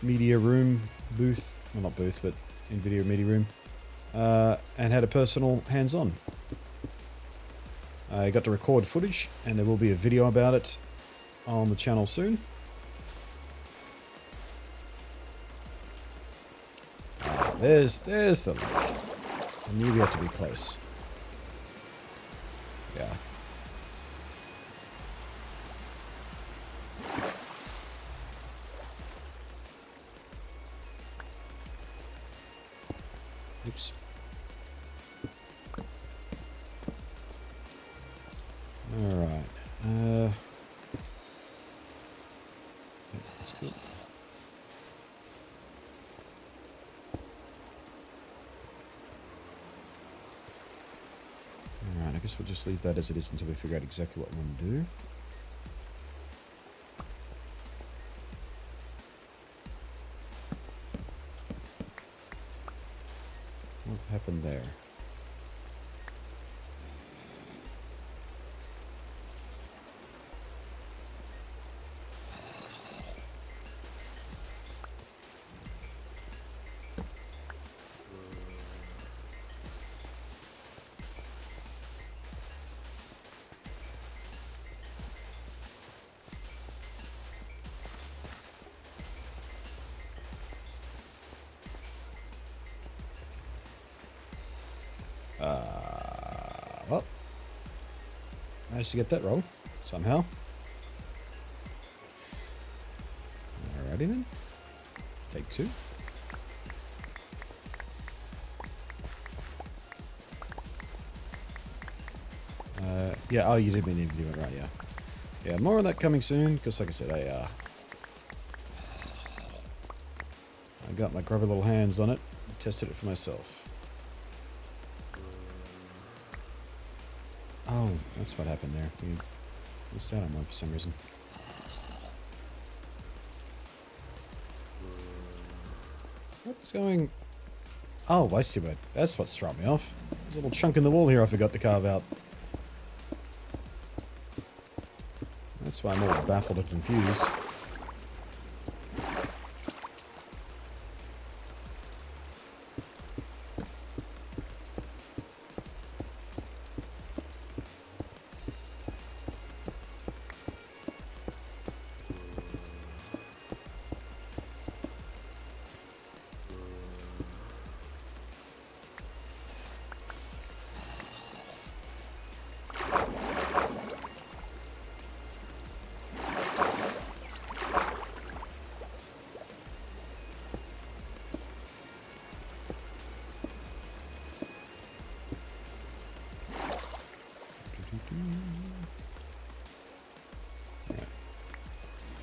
media room booth. Well, not booth, but NVIDIA media room. And had a personal hands-on. I got to record footage, and there will be a video about it on the channel soon. There's the lake. I knew we had to be close. Yeah. Oops. Alright. That's cool. Alright, I guess we'll just leave that as it is until we figure out exactly what we want to do. What happened there? Well, managed to get that wrong somehow. Alrighty then. Take 2. Yeah, oh, you did mean to do it right, yeah. Yeah, more on that coming soon, because like I said, I got my grubby little hands on it and tested it for myself. Oh, that's what happened there. We missed out on one for some reason. What's going... Oh, I see what... That's what's thrown me off. There's a little chunk in the wall here I forgot to carve out. That's why I'm all baffled and confused.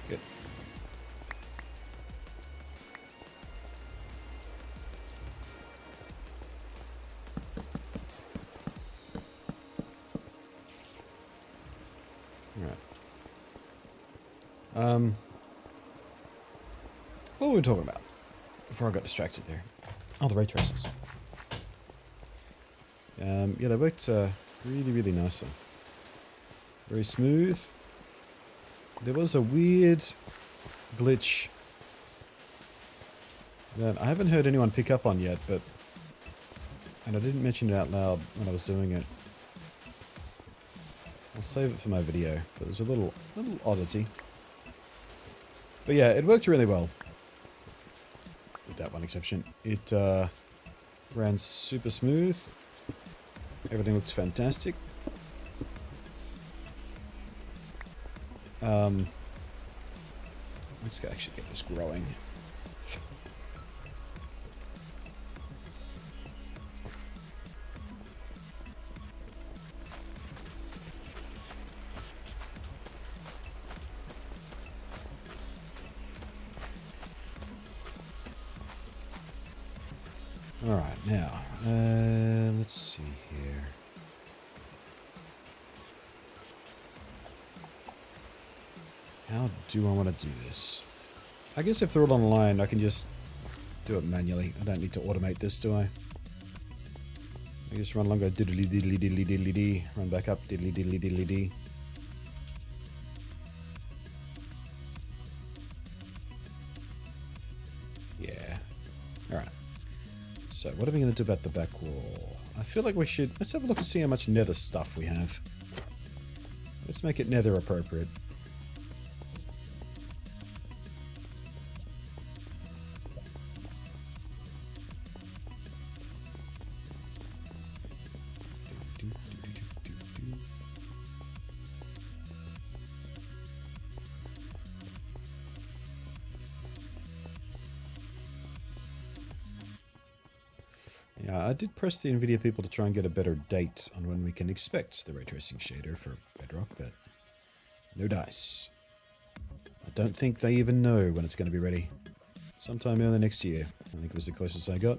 Good. All right. What were we talking about before I got distracted there? Oh, the ray tracers. Yeah, they worked really, really nicely. Very smooth. There was a weird glitch that I haven't heard anyone pick up on yet, but... And I didn't mention it out loud when I was doing it. I'll save it for my video, but there's a little oddity. But yeah, it worked really well. With that one exception. It ran super smooth. Everything looks fantastic. Let's actually get this growing. All right, now, let's see here. How do I want to do this? I guess if they're all online, I can just do it manually. I don't need to automate this, do I? I just run along, go diddly diddly diddly diddly dee, run back up, diddly diddly diddly dee. Yeah. Alright. So, what are we going to do about the back wall? I feel like we should... Let's have a look and see how much nether stuff we have. Let's make it nether appropriate. Yeah, I did press the NVIDIA people to try and get a better date on when we can expect the ray tracing shader for Bedrock, but no dice. I don't think they even know when it's going to be ready. Sometime early next year. I think it was the closest I got.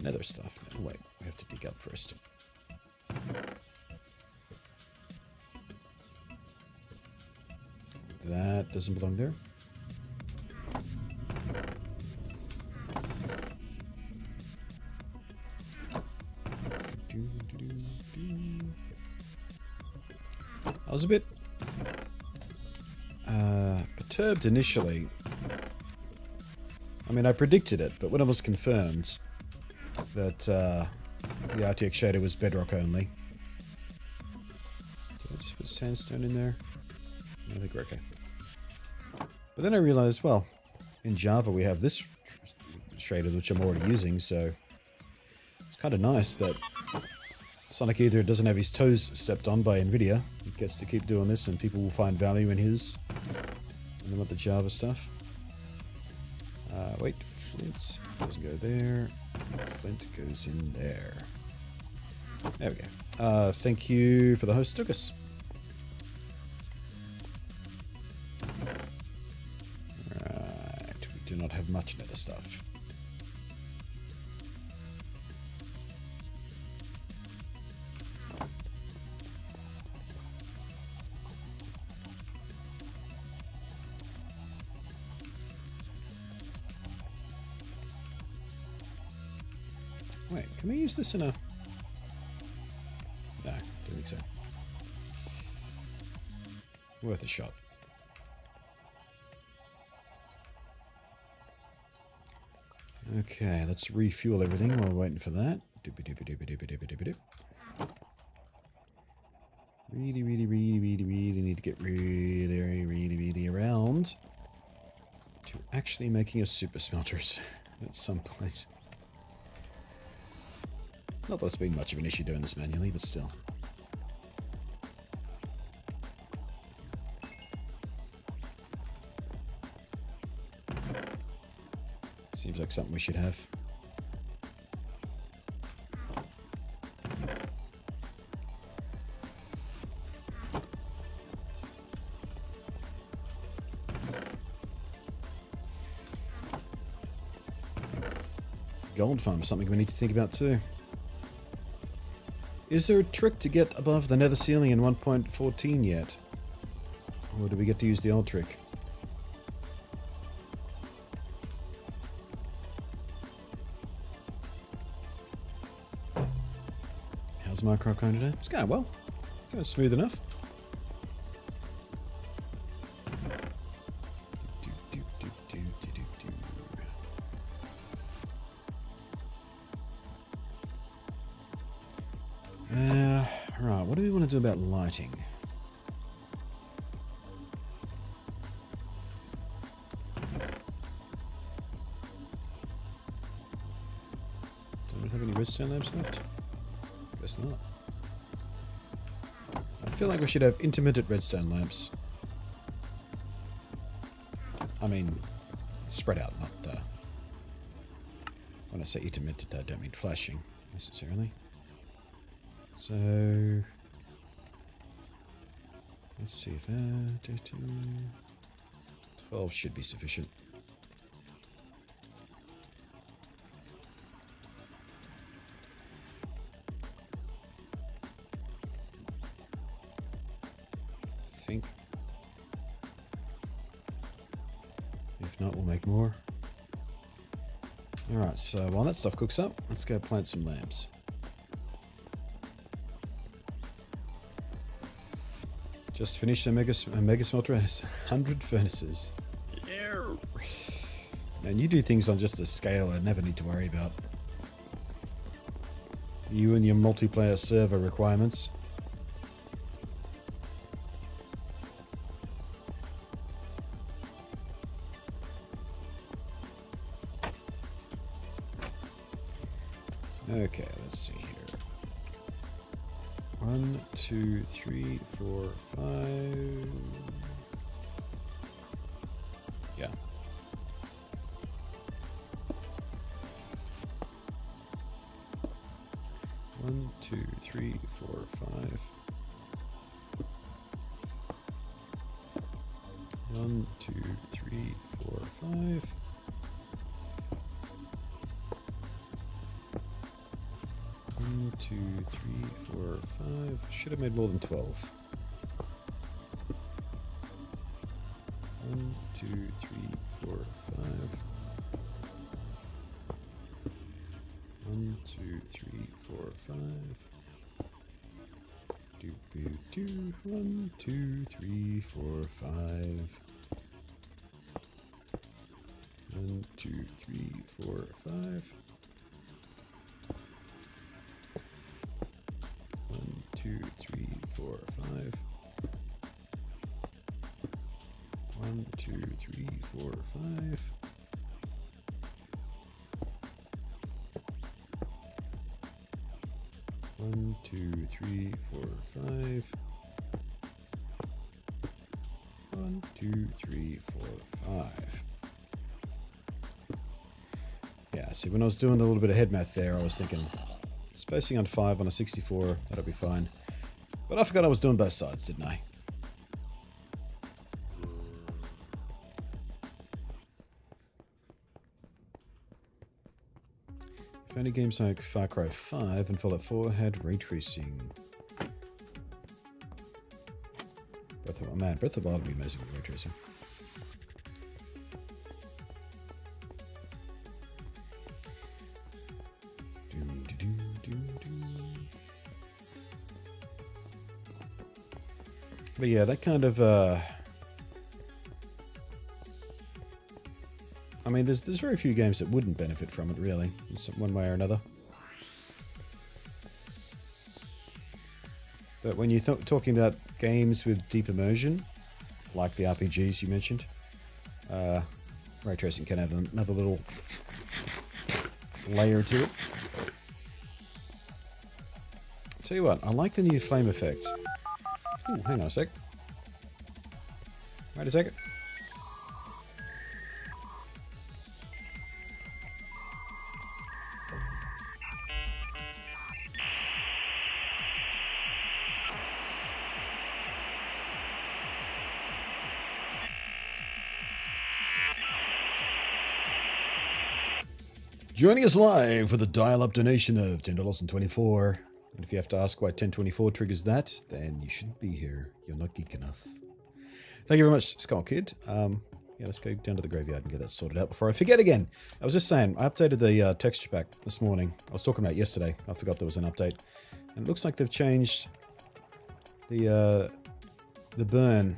Nether stuff. No, wait, we have to dig up first. That doesn't belong there. I was a bit perturbed initially. I mean, I predicted it, but when it was confirmed that the RTX shader was bedrock only. Did I just put sandstone in there? I think we're okay. But then I realized, well, in Java we have this shader which I'm already using, so it's kind of nice that Sonic either doesn't have his toes stepped on by NVIDIA. He gets to keep doing this and people will find value in his. And then with the Java stuff. Wait, Flint doesn't go there. Flint goes in there. There we go. Thank you for the host, Lucas. Right, we do not have much nether stuff. Wait, can we use this in a... No, don't think so. Worth a shot. Okay, let's refuel everything while we're waiting for that. Really need to get really around to actually making a super smelters at some point. Not that it's been much of an issue doing this manually, but still. Seems like something we should have. Gold farm is something we need to think about too. Is there a trick to get above the nether ceiling in 1.14 yet? Or do we get to use the old trick? How's Minecraft going today? It's going well. It's going smooth enough. Right, what do we want to do about lighting? Don't we have any redstone lamps left? Guess not. I feel like we should have intermittent redstone lamps. I mean, spread out, not... when I say intermittent, I don't mean flashing, necessarily. So... let's see if... 12 should be sufficient. I think. If not, we'll make more. Alright, so while that stuff cooks up, let's go plant some lamps. Just finished a mega smelter has 100 furnaces. Yeah. Man, you do things on just a scale I never need to worry about. You and your multiplayer server requirements. Okay, let's see here. 1, 2, 3, 4, 5. Yeah. One, 2, 3, 4, 5. 1, 2, 3, 4, 5. 1, 2, 3, 4, 5. Should have made more than 12. 1, 2, 3, 4, 5. 1, 2, 3, 4, 5. Do 2, 1, 2, 3, 4, 5. 1, 2, 3, 4, 5. 1, 2, 3, 4, 5. 1, 2, 3, 4, 5. 1, 2, 3, 4, 5. 1, 2, 3, 4, 5. Yeah, see, when I was doing the little bit of head math there, I was thinking, spacing on 5 on a 64, that'll be fine. But I forgot I was doing both sides, didn't I? If only games like Far Cry 5 and Fallout 4 had ray tracing. Breath of the Wild would be amazing with ray tracing. But yeah, that kind of I mean, there's very few games that wouldn't benefit from it, really, in some one way or another. But when you're talking about games with deep immersion, like the RPGs you mentioned, ray tracing can add another little layer to it. Tell you what, I like the new flame effect. Ooh, hang on a sec. Wait a second. Joining us live with a dial-up donation of $10.24. And if you have to ask why 1024 triggers that, then you shouldn't be here. You're not geek enough. Thank you very much, Skull Kid. Yeah, let's go down to the graveyard and get that sorted out before I forget again. I was just saying, I updated the texture pack this morning. I was talking about it yesterday. I forgot there was an update. And it looks like they've changed the burn.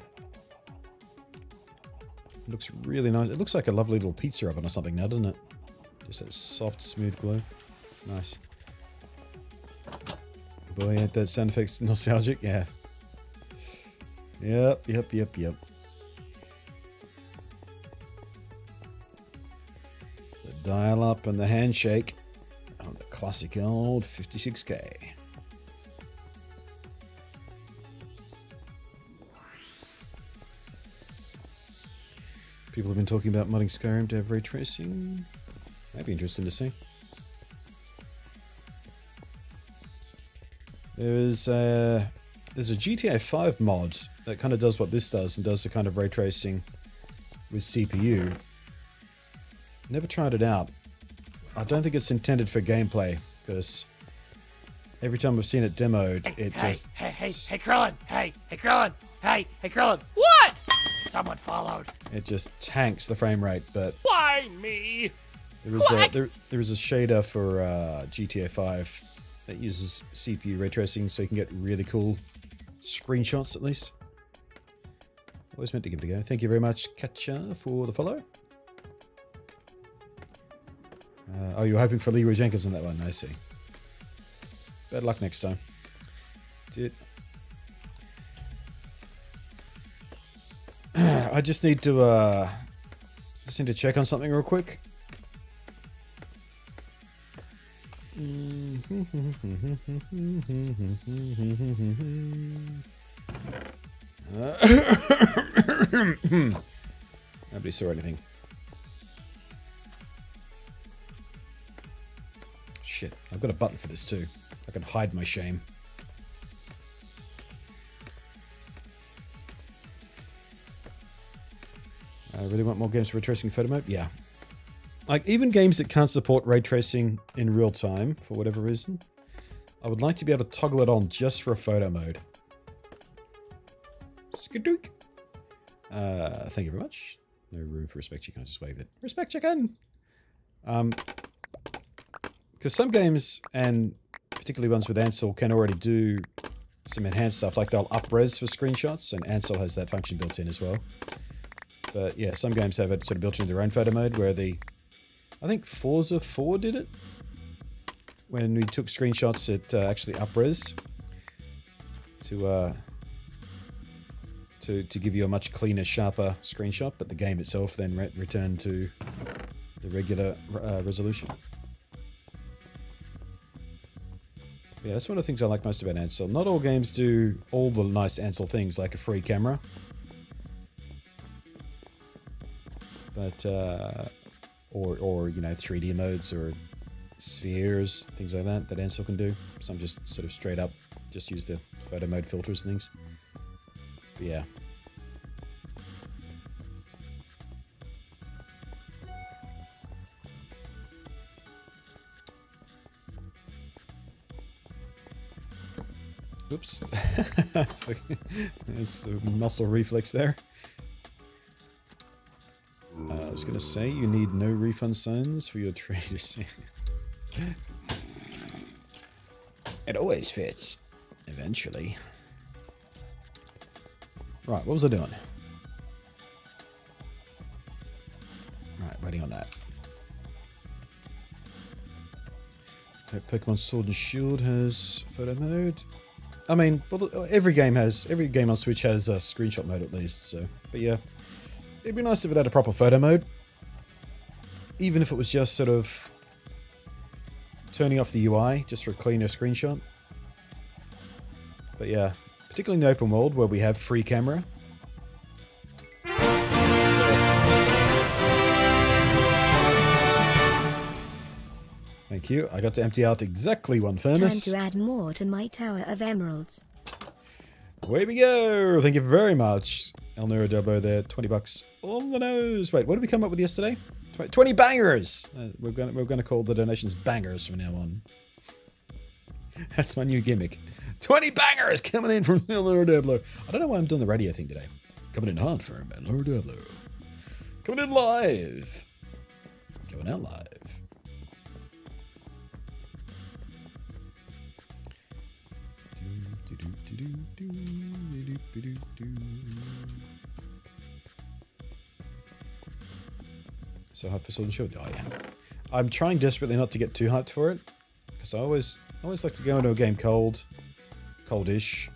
It looks really nice. It looks like a lovely little pizza oven or something now, doesn't it? Just that soft, smooth glow. Nice. Boy, ain't that sound effects nostalgic? Yeah. Yep. The dial-up and the handshake on the classic old 56K. People have been talking about modding Skyrim to have ray tracing. That'd be interesting to see. There's a GTA 5 mod that kind of does what this does and does the kind of ray tracing with CPU. Never tried it out. I don't think it's intended for gameplay because every time I've seen it demoed, Hey, Krillin! Hey, Krillin! What? Someone followed. It just tanks the frame rate, but Why me? there is a shader for GTA 5 that uses CPU ray tracing, so you can get really cool screenshots at least. Always meant to give it a go. Thank you very much, Katja, for the follow. Oh, you were hoping for Leroy Jenkins on that one. I see. Bad luck next time. I just need to check on something real quick. Nobody saw anything. Shit, I've got a button for this too. I can hide my shame. I really want more games for ray tracing photo mode? Yeah. Like, even games that can't support ray tracing in real time, for whatever reason, I would like to be able to toggle it on just for a photo mode. Skadook. Thank you very much. No room for respect chicken, I just wave it. Respect chicken! Because some games, and particularly ones with Ansel, can already do some enhanced stuff, like they'll up-res for screenshots, and Ansel has that function built in as well. But yeah, some games have it sort of built into their own photo mode, where I think Forza 4 did it. When we took screenshots, it actually up-resed to give you a much cleaner, sharper screenshot, but the game itself then returned to the regular resolution. Yeah, that's one of the things I like most about Ansel. Not all games do all the nice Ansel things, like a free camera. But, or you know, 3D modes or spheres, things like that Ansel can do. Some just sort of straight up just use the photo mode filters and things. But yeah. Oops. There's a muscle reflex there. I was going to say you need no refund signs for your traders. It always fits. Eventually. Right, what was I doing? Right, waiting on that. Pokemon Sword and Shield has photo mode. I mean, well, every game on Switch has a screenshot mode at least, so. But yeah, it'd be nice if it had a proper photo mode. Even if it was just sort of turning off the UI just for a cleaner screenshot. But yeah, particularly in the open world where we have free camera. Thank you. I got to empty out exactly one furnace. Time to add more to my tower of emeralds. Away we go. Thank you very much. El Nero Dubbo there. 20 bucks on the nose. Wait, what did we come up with yesterday? 20 bangers. We're going to call the donations bangers from now on. That's my new gimmick. 20 bangers coming in from El Nero Dubbo. I don't know why I'm doing the radio thing today. Coming in hard for El Nero Dubbo. Coming in live. Going out live. So hard for Sword and Shield. Oh yeah. I'm trying desperately not to get too hyped for it, because I always like to go into a game coldish.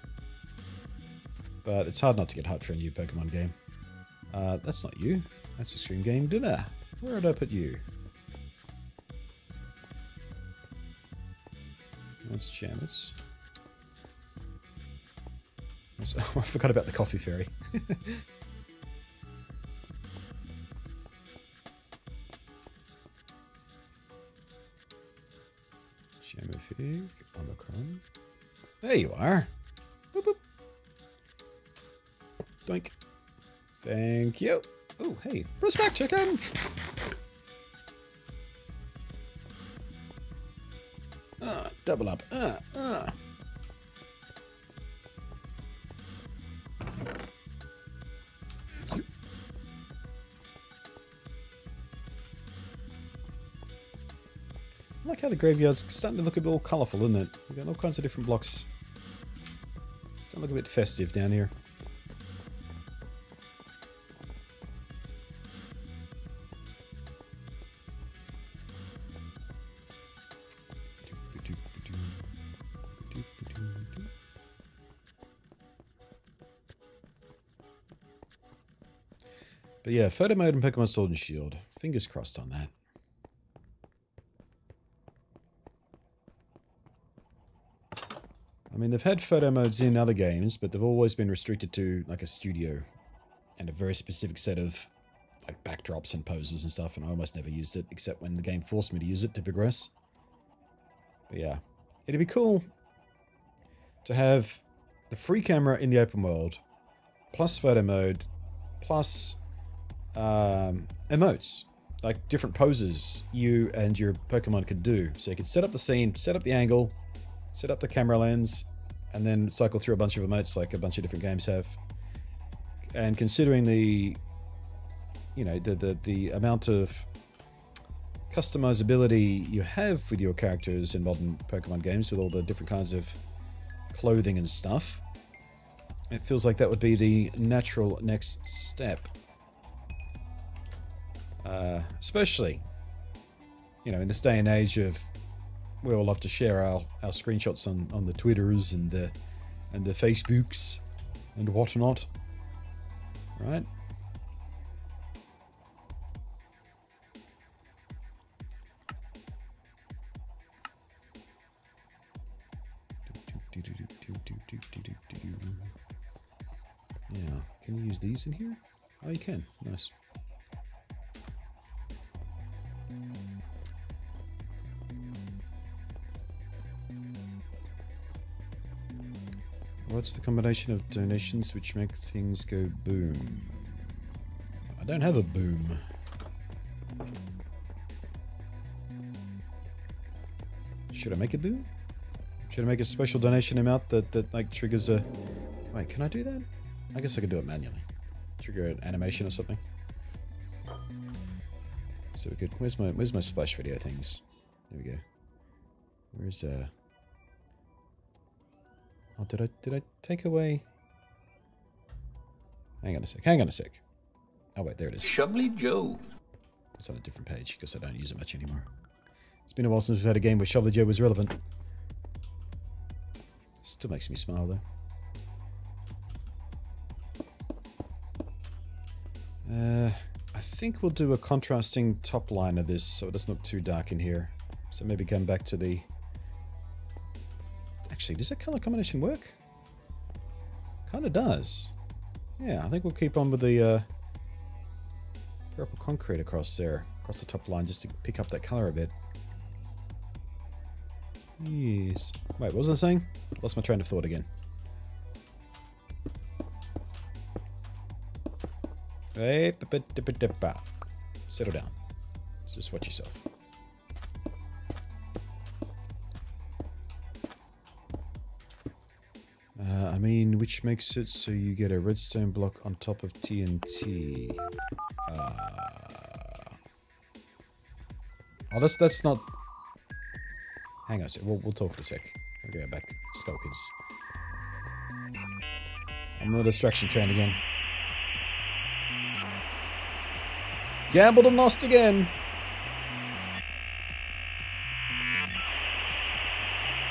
But it's hard not to get hyped for a new Pokemon game. That's not you. That's Extreme Game Dinner. Where did I put you? That's Chamis. I forgot about the coffee fairy. Shamifig, Omicron. There you are. Boop, boop. Doink. Thank you. Oh, hey, respect chicken. Double up. I like how the graveyard's starting to look a bit all colourful, isn't it? We've got all kinds of different blocks. It's starting to look a bit festive down here. But yeah, photo mode and Pokemon Sword and Shield. Fingers crossed on that. I mean, they've had photo modes in other games, but they've always been restricted to like a studio and a very specific set of like backdrops and poses and stuff, and I almost never used it except when the game forced me to use it to progress. But yeah, it'd be cool to have the free camera in the open world, plus photo mode, plus emotes, like different poses you and your Pokemon could do. So you could set up the scene, set up the angle, set up the camera lens, and then cycle through a bunch of emotes like a bunch of different games have. And considering the, you know, the amount of customizability you have with your characters in modern Pokemon games, with all the different kinds of clothing and stuff. It feels like that would be the natural next step. Especially, you know, in this day and age of we all love to share our screenshots on the Twitters and the Facebooks and whatnot, right? Yeah, can you use these in here? Oh, you can. Nice. What's the combination of donations which make things go boom? I don't have a boom. Should I make a boom? Should I make a special donation amount that like triggers a... Wait, can I do that? I guess I could do it manually. Trigger an animation or something. So we could... Where's my splash video things? There we go. Where's Oh, did I take away... Hang on a sec. Oh wait, there it is. Shovely Joe. It's on a different page because I don't use it much anymore. It's been a while since we've had a game where Shovely Joe was relevant. Still makes me smile though. I think we'll do a contrasting top line of this so it doesn't look too dark in here. So maybe come back to the... Actually, does that color combination work? Kind of does. Yeah, I think we'll keep on with the purple concrete across there, across the top line, just to pick up that color a bit. Yes. Wait, what was I saying? Lost my train of thought again. Settle down. Just watch yourself. I mean, which makes it so you get a redstone block on top of TNT. Oh, that's not... Hang on a sec. We'll talk in a sec. We'll go back to Skulkers. I'm on the distraction train again. Gambled and lost again.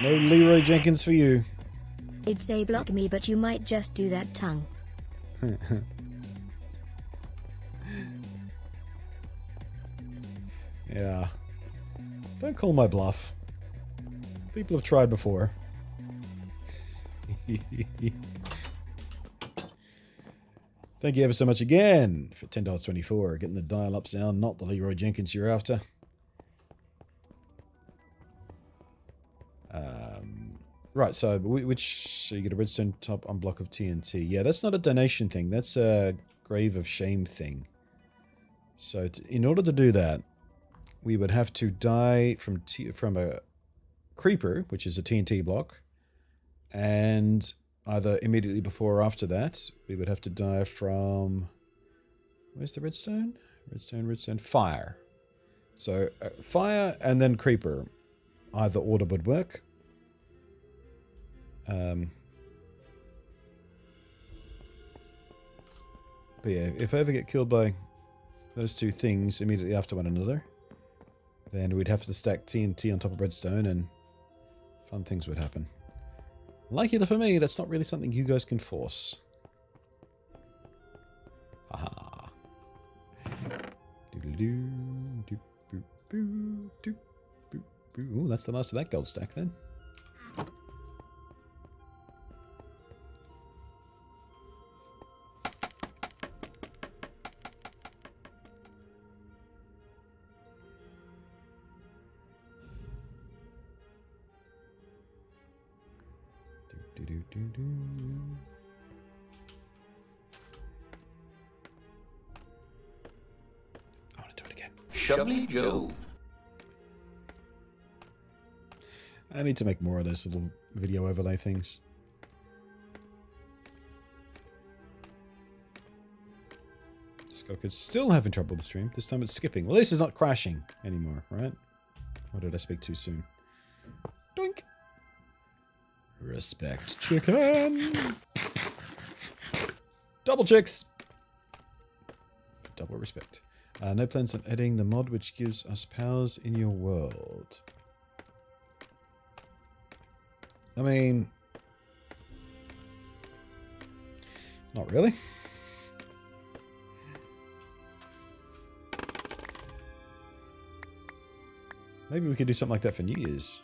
No Leroy Jenkins for you. It'd say block me, but you might just do that tongue. Yeah. Don't call my bluff. People have tried before. Thank you ever so much again for $10.24. Getting the dial-up sound, not the Leroy Jenkins you're after. Right, so so you get a redstone top on block of TNT. Yeah, that's not a donation thing. That's a grave of shame thing. So in order to do that, we would have to die from a creeper, which is a TNT block, and either immediately before or after that, we would have to die from... Where's the redstone? Redstone, fire. So fire and then creeper. Either order would work. But yeah, if I ever get killed by those two things immediately after one another, then we'd have to stack TNT on top of redstone and fun things would happen. Luckily for me, that's not really something you guys can force. Haha. Ooh, that's the last of that gold stack then. I want to do it again. Shovely Joe. I need to make more of those little video overlay things. Skulker's still having trouble with the stream. This time it's skipping. Well, this is not crashing anymore, right? Or did I speak too soon? Doink! Respect chicken. Double chicks. Double respect. No plans on adding the mod which gives us powers in your world. I mean, not really. Maybe we could do something like that for New Year's.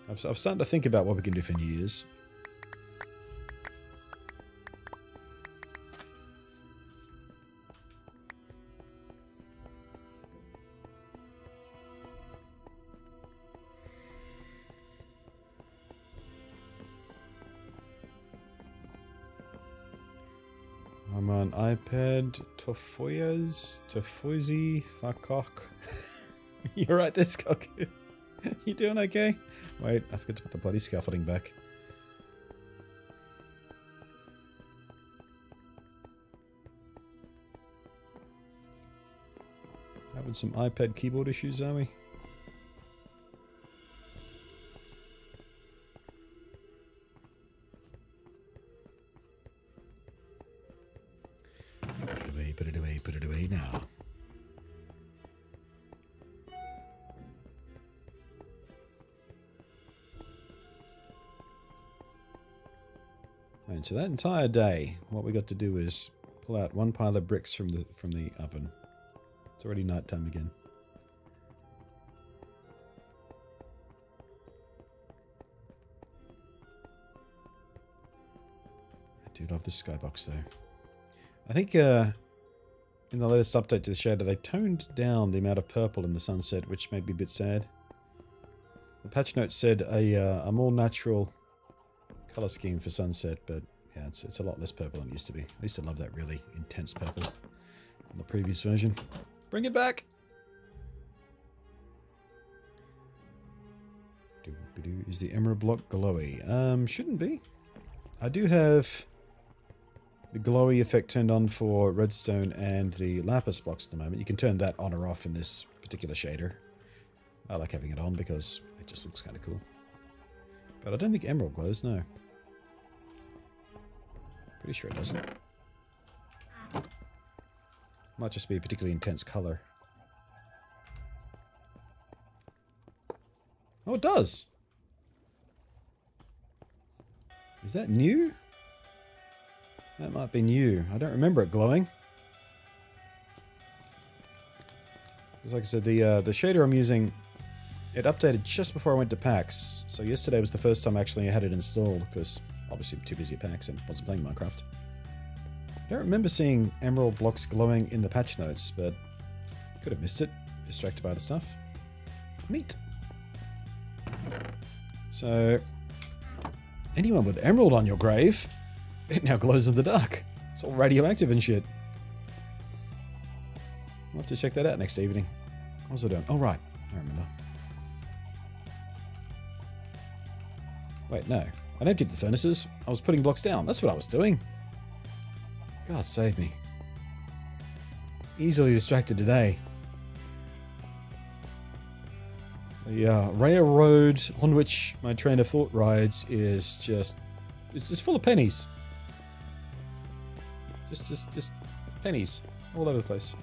I've started to think about what we can do for New Year's. I'm on iPad. Tofoizy, Fakok. You're right, this cock. You doing okay? Wait, I forgot to put the bloody scaffolding back. Having some iPad keyboard issues, are we? Put it away now. And so that entire day, what we got to do is pull out one pile of bricks from the oven. It's already night time again. I do love the skybox though. I think in the latest update to the shader, they toned down the amount of purple in the sunset, which made me a bit sad. The patch note said a more natural color scheme for sunset, but yeah, it's a lot less purple than it used to be. I used to love that really intense purple in the previous version. Bring it back! Is the emerald block glowy? Shouldn't be. I do have the glowy effect turned on for redstone and the lapis blocks at the moment. You can turn that on or off in this particular shader. I like having it on because it just looks kind of cool. But I don't think emerald glows, no. Pretty sure it doesn't. Might just be a particularly intense color. Oh, it does! Is that new? That might be new. I don't remember it glowing. Because like I said, the shader I'm using, it updated just before I went to PAX. So yesterday was the first time actually I had it installed, because obviously I'm too busy at PAX and wasn't playing Minecraft. I don't remember seeing emerald blocks glowing in the patch notes, but could have missed it. Distracted by the stuff. Neat. So, anyone with emerald on your grave, it now glows in the dark. It's all radioactive and shit. I'll have to check that out next evening. What was I doing? Oh, right. I remember. Wait, no. I emptied the furnaces. I was putting blocks down. That's what I was doing. God save me. Easily distracted today. The railroad on which my train of thought rides is just... It's full of pennies. Just pennies. All over the place.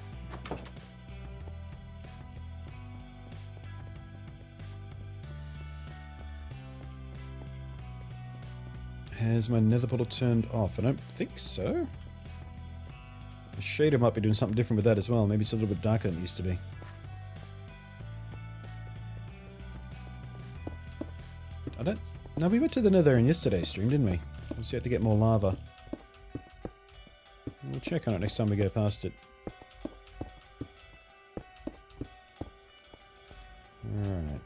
Has my nether portal turned off? I don't think so. The shader might be doing something different with that as well. Maybe it's a little bit darker than it used to be. I don't... No, we went to the nether in yesterday's stream, didn't we? Obviously had to get more lava. We'll check on it next time we go past it. Alright.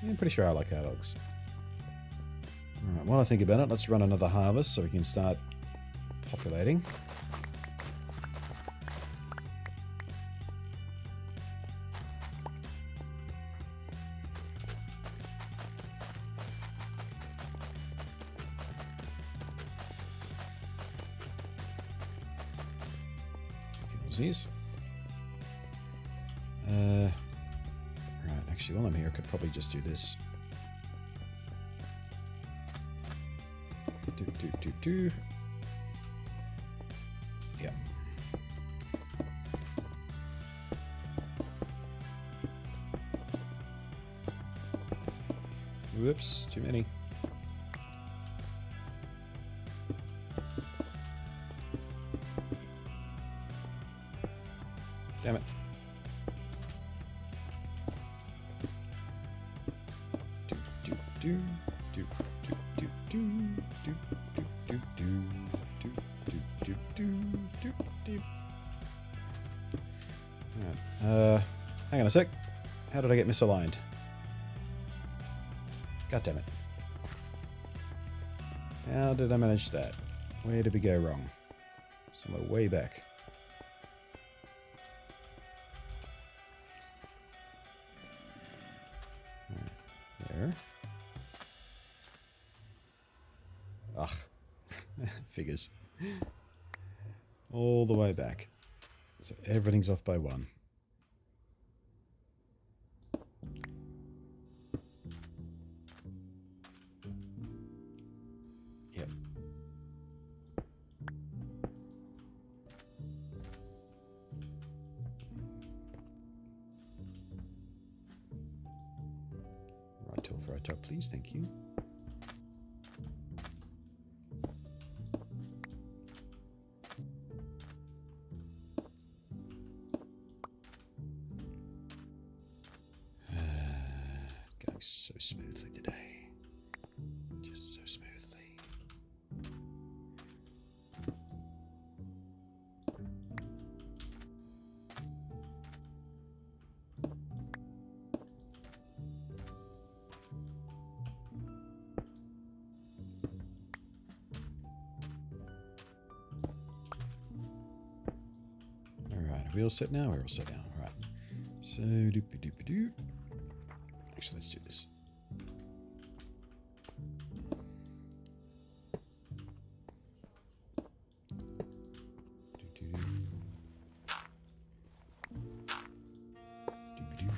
Yeah, I'm pretty sure I like how it looks. Alright, while I think about it, let's run another harvest so we can start populating. These. Right, actually, while I'm here, I could probably just do this. do. Yeah. Whoops, too many. Damn it. Do do do do do do do do do do do do do do. Alright, hang on a sec. How did I get misaligned? God damn it. How did I manage that? Where did we go wrong? Somewhere way back. There. Ugh. Figures. All the way back. So everything's off by 1. Yep. Right tool for right top, please. Thank you. Going so smoothly today. Just so smoothly. Alright, are we all set now? We're all set now. Right. So, doop-a-doop-a-doop. Actually, let's do this. Doo-doo. Doop-a-doo.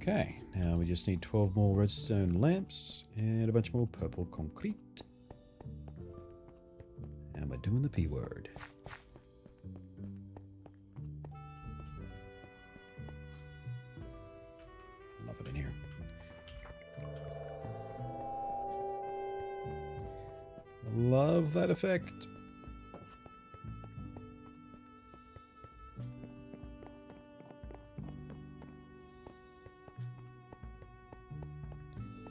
Okay, now we just need 12 more redstone lamps and a bunch more purple concrete. And we're doing the P word. Love it in here. Love that effect.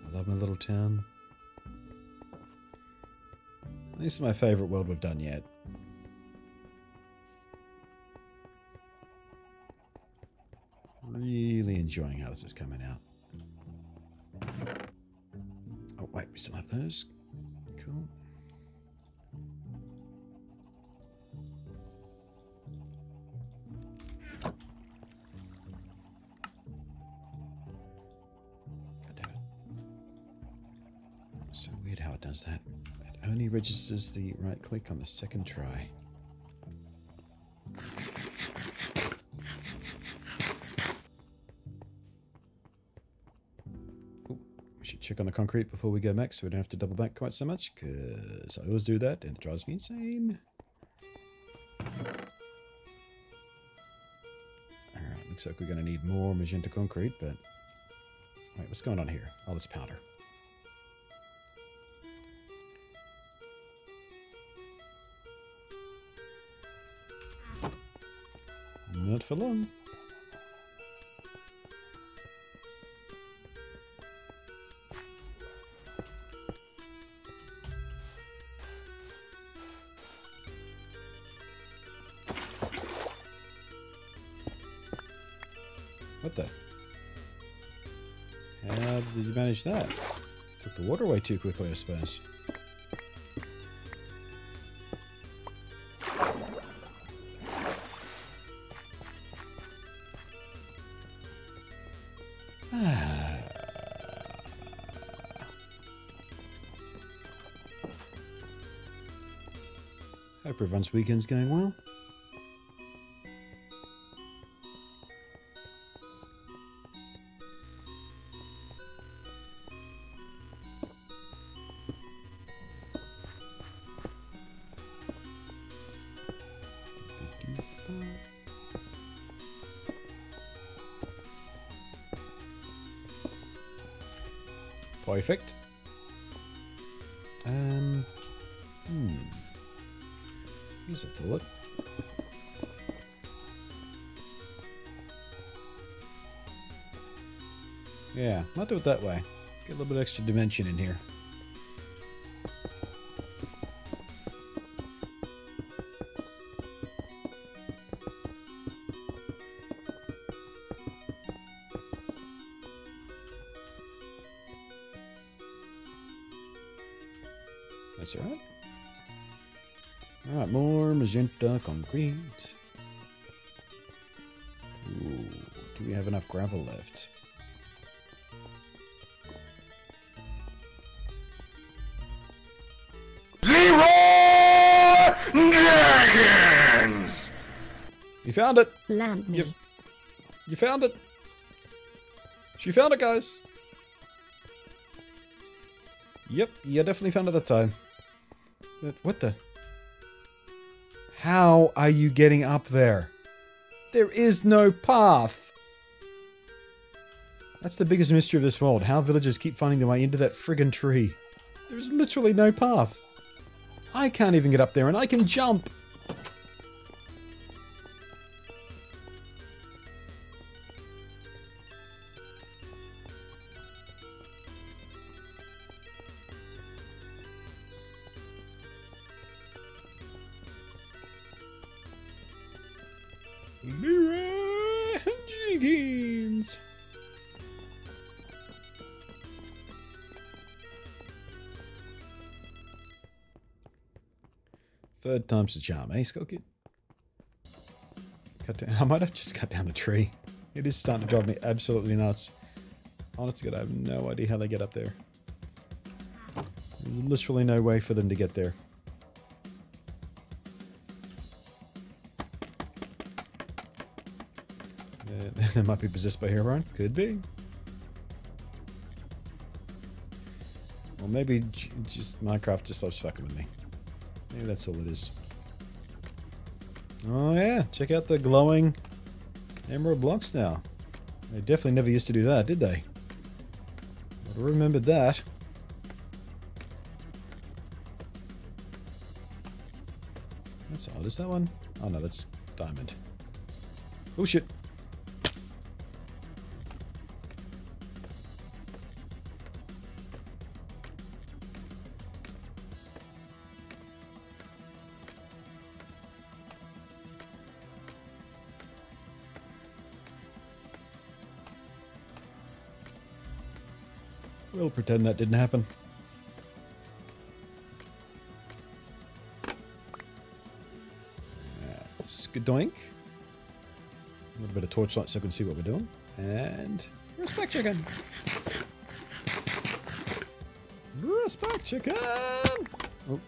I love my little town. This is my favorite world we've done yet. Really enjoying how this is coming out. Oh wait, we still have those. Cool. So weird how it does that. It only registers the right click on the second try. Ooh, we should check on the concrete before we go back so we don't have to double back quite so much, because I always do that and it drives me insane. Alright, looks like we're going to need more magenta concrete, but... Wait, what's going on here? Oh, it's powder. Not for long. What the? How did you manage that? Took the water away too quickly, I suppose. Hope everyone's weekend's going well. Perfect. Here's a thought. Yeah, I'll do it that way. Get a little bit extra dimension in here. That's alright. Alright, more magenta concrete. Ooh, do we have enough gravel left? Dragons! You found it! Land me. You found it! She found it, guys! Yep, you definitely found it that time. But what the? How are you getting up there? There is no path! That's the biggest mystery of this world. How villagers keep finding their way into that friggin' tree. There's literally no path. I can't even get up there, and I can jump! Jenkins. Third time's the charm, eh, Skull Kid? Cut down. I might have just cut down the tree. It is starting to drive me absolutely nuts. Honest to God, I have no idea how they get up there. There's literally no way for them to get there. They might be possessed by Herobrine. Could be. Or maybe just Minecraft just loves fucking with me. Maybe that's all it is. Oh yeah, check out the glowing emerald blocks now. They definitely never used to do that, did they? I remembered that. That's odd. Is that one? Oh no, that's diamond. Oh shit. We'll pretend that didn't happen. Skadoink. A little bit of torchlight so I can see what we're doing. And respect chicken. Respect chicken. Oh,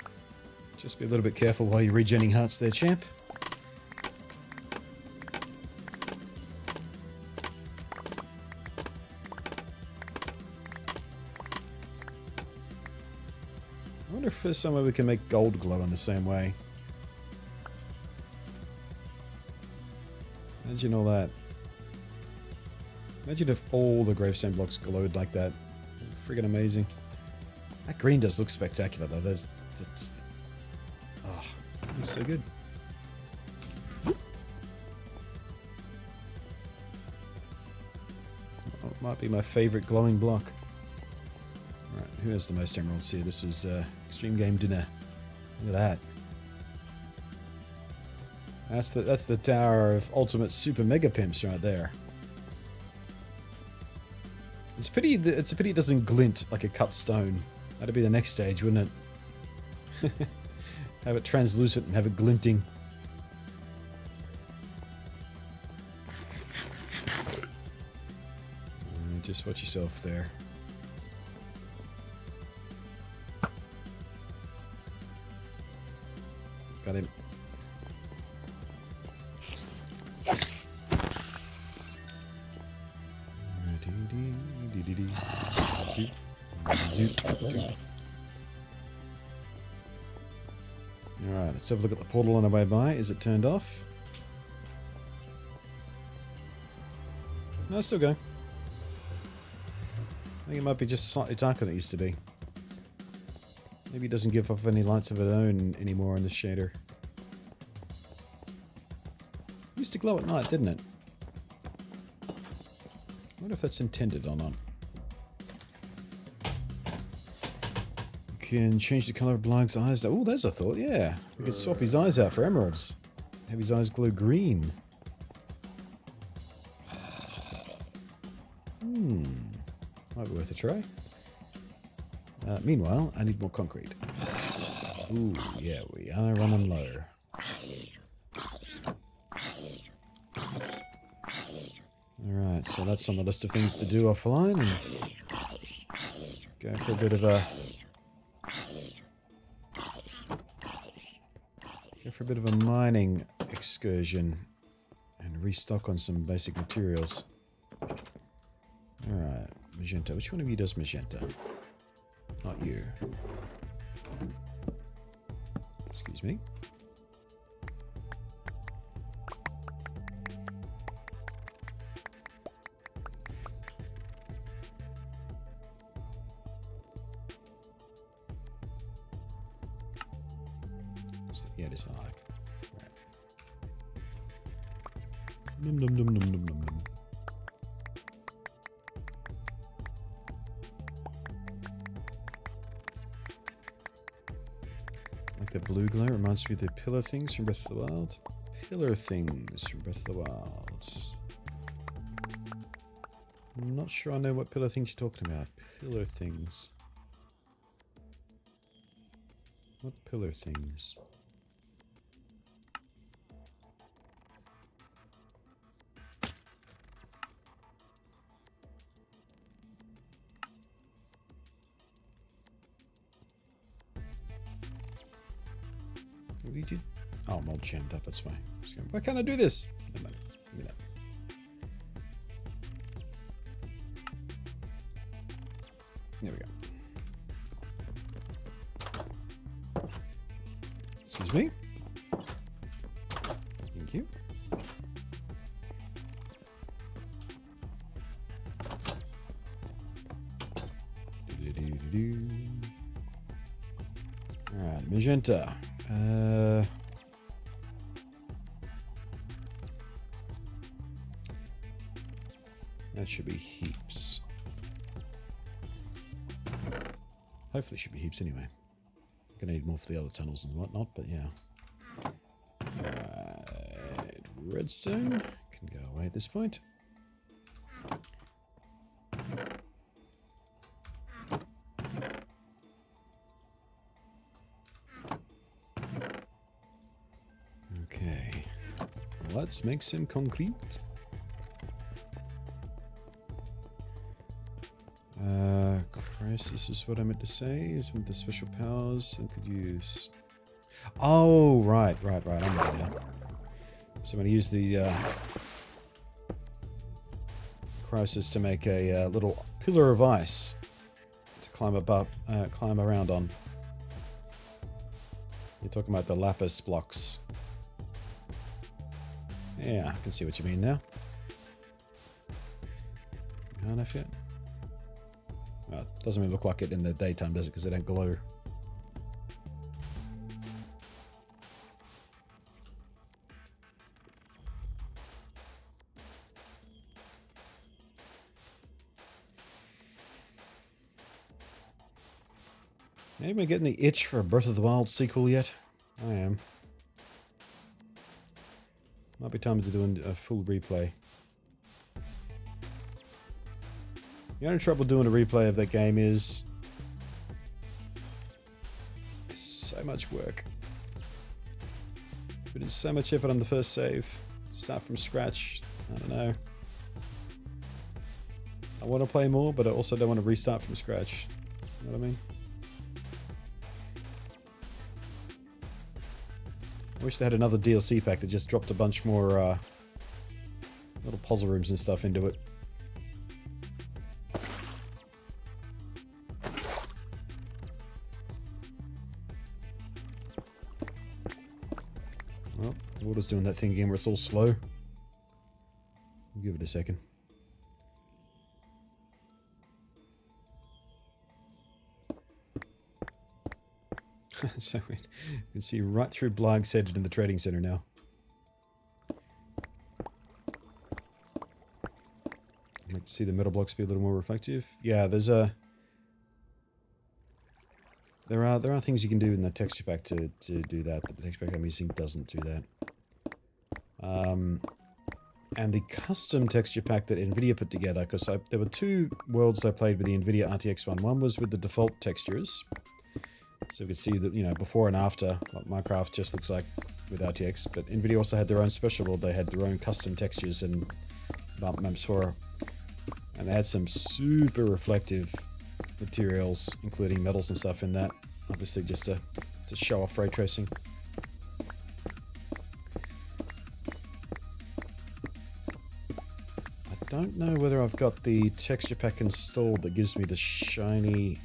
just be a little bit careful while you're regenning hearts there, champ. I wonder if there's some way we can make gold glow in the same way. Imagine all that. Imagine if all the gravestone blocks glowed like that. Friggin' amazing. That green does look spectacular though. There's just... Oh, it's so good. Oh, it might be my favorite glowing block. Alright, who has the most emeralds here? This is Extreme Game Dinner. Look at that. That's the Tower of Ultimate Super Mega Pimps right there. It's a pity it doesn't glint like a cut stone. That'd be the next stage, wouldn't it? Have it translucent and have it glinting. Just watch yourself there. Got him. Alright, let's have a look at the portal on our way by. Is it turned off? No, it's still going. I think it might be just slightly darker than it used to be. Maybe it doesn't give off any lights of its own anymore in the shader. It used to glow at night, didn't it? I wonder if that's intended or not. You can change the colour of Blag's eyes. Oh, there's a thought, yeah. We could swap his eyes out for emeralds. Have his eyes glow green. Might be worth a try. Meanwhile, I need more concrete. Ooh, yeah, we are running low. Alright, so that's on the list of things to do offline. And go for a bit of a... Go for a bit of a mining excursion. And restock on some basic materials. Alright, magenta. Which one of you does magenta? Not you. Excuse me. Yeah, it is the like. Right. Num num num num num num num. The blue glow reminds me of the pillar things from Breath of the Wild. Pillar things from Breath of the Wild. I'm not sure I know what pillar things you're talking about. Pillar things. What pillar things? What did you do? Oh, I'm all jammed up, that's why. Why can't I do this? Never mind. Give me that. There we go. Excuse me. Thank you. Alright, magenta. That should be heaps. Hopefully it should be heaps anyway. Gonna need more for the other tunnels and whatnot, but yeah. Right. Redstone can go away at this point. Okay. Let's make some concrete. Crisis is what I meant to say. Is with the special powers and could use. Oh, right. I'm ready now. So I'm going to use the crisis to make a little pillar of ice to climb around on. You're talking about the lapis blocks. Yeah, I can see what you mean now. Hard enough yet? Well, it doesn't really look like it in the daytime, does it? Because they don't glow. Anybody getting the itch for a Breath of the Wild sequel yet? I am. Might be time to do a full replay. The only trouble doing a replay of that game is it's so much work. Put in so much effort on the first save. Start from scratch. I don't know. I want to play more, but I also don't want to restart from scratch. You know what I mean? I wish they had another DLC pack that just dropped a bunch more little puzzle rooms and stuff into it. Well, water's doing that thing again where it's all slow. I'll give it a second. So we can see right through Blig's headed in the trading center now. I'd like to see the metal blocks be a little more reflective. Yeah, there's a... There are things you can do in the texture pack to do that, but the texture pack I'm using doesn't do that. And the custom texture pack that NVIDIA put together, because there were two worlds I played with the NVIDIA RTX one. One was with the default textures. So we could see that, you know, before and after what Minecraft just looks like with RTX. But NVIDIA also had their own special world. They had their own custom textures and bump maps for her. And they had some super reflective materials, including metals and stuff in that. Obviously just to show off ray tracing. I don't know whether I've got the texture pack installed that gives me the shiny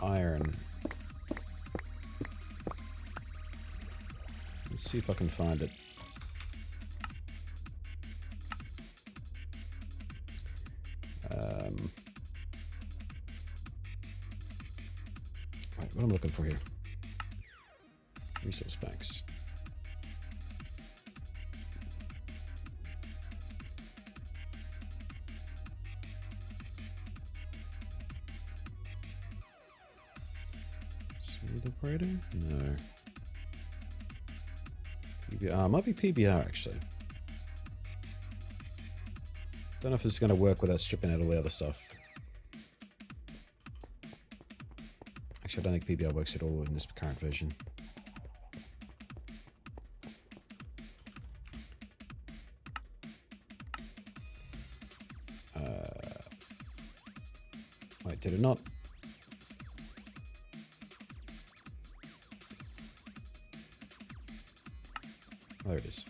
iron. Let's see if I can find it. Right, what I'm looking for here. Resource packs. Smooth operator? No. PBR. Might be PBR actually. Don't know if it's going to work without stripping out all the other stuff. Actually, I don't think PBR works at all in this current version. Wait, did it not? Oh, there it is.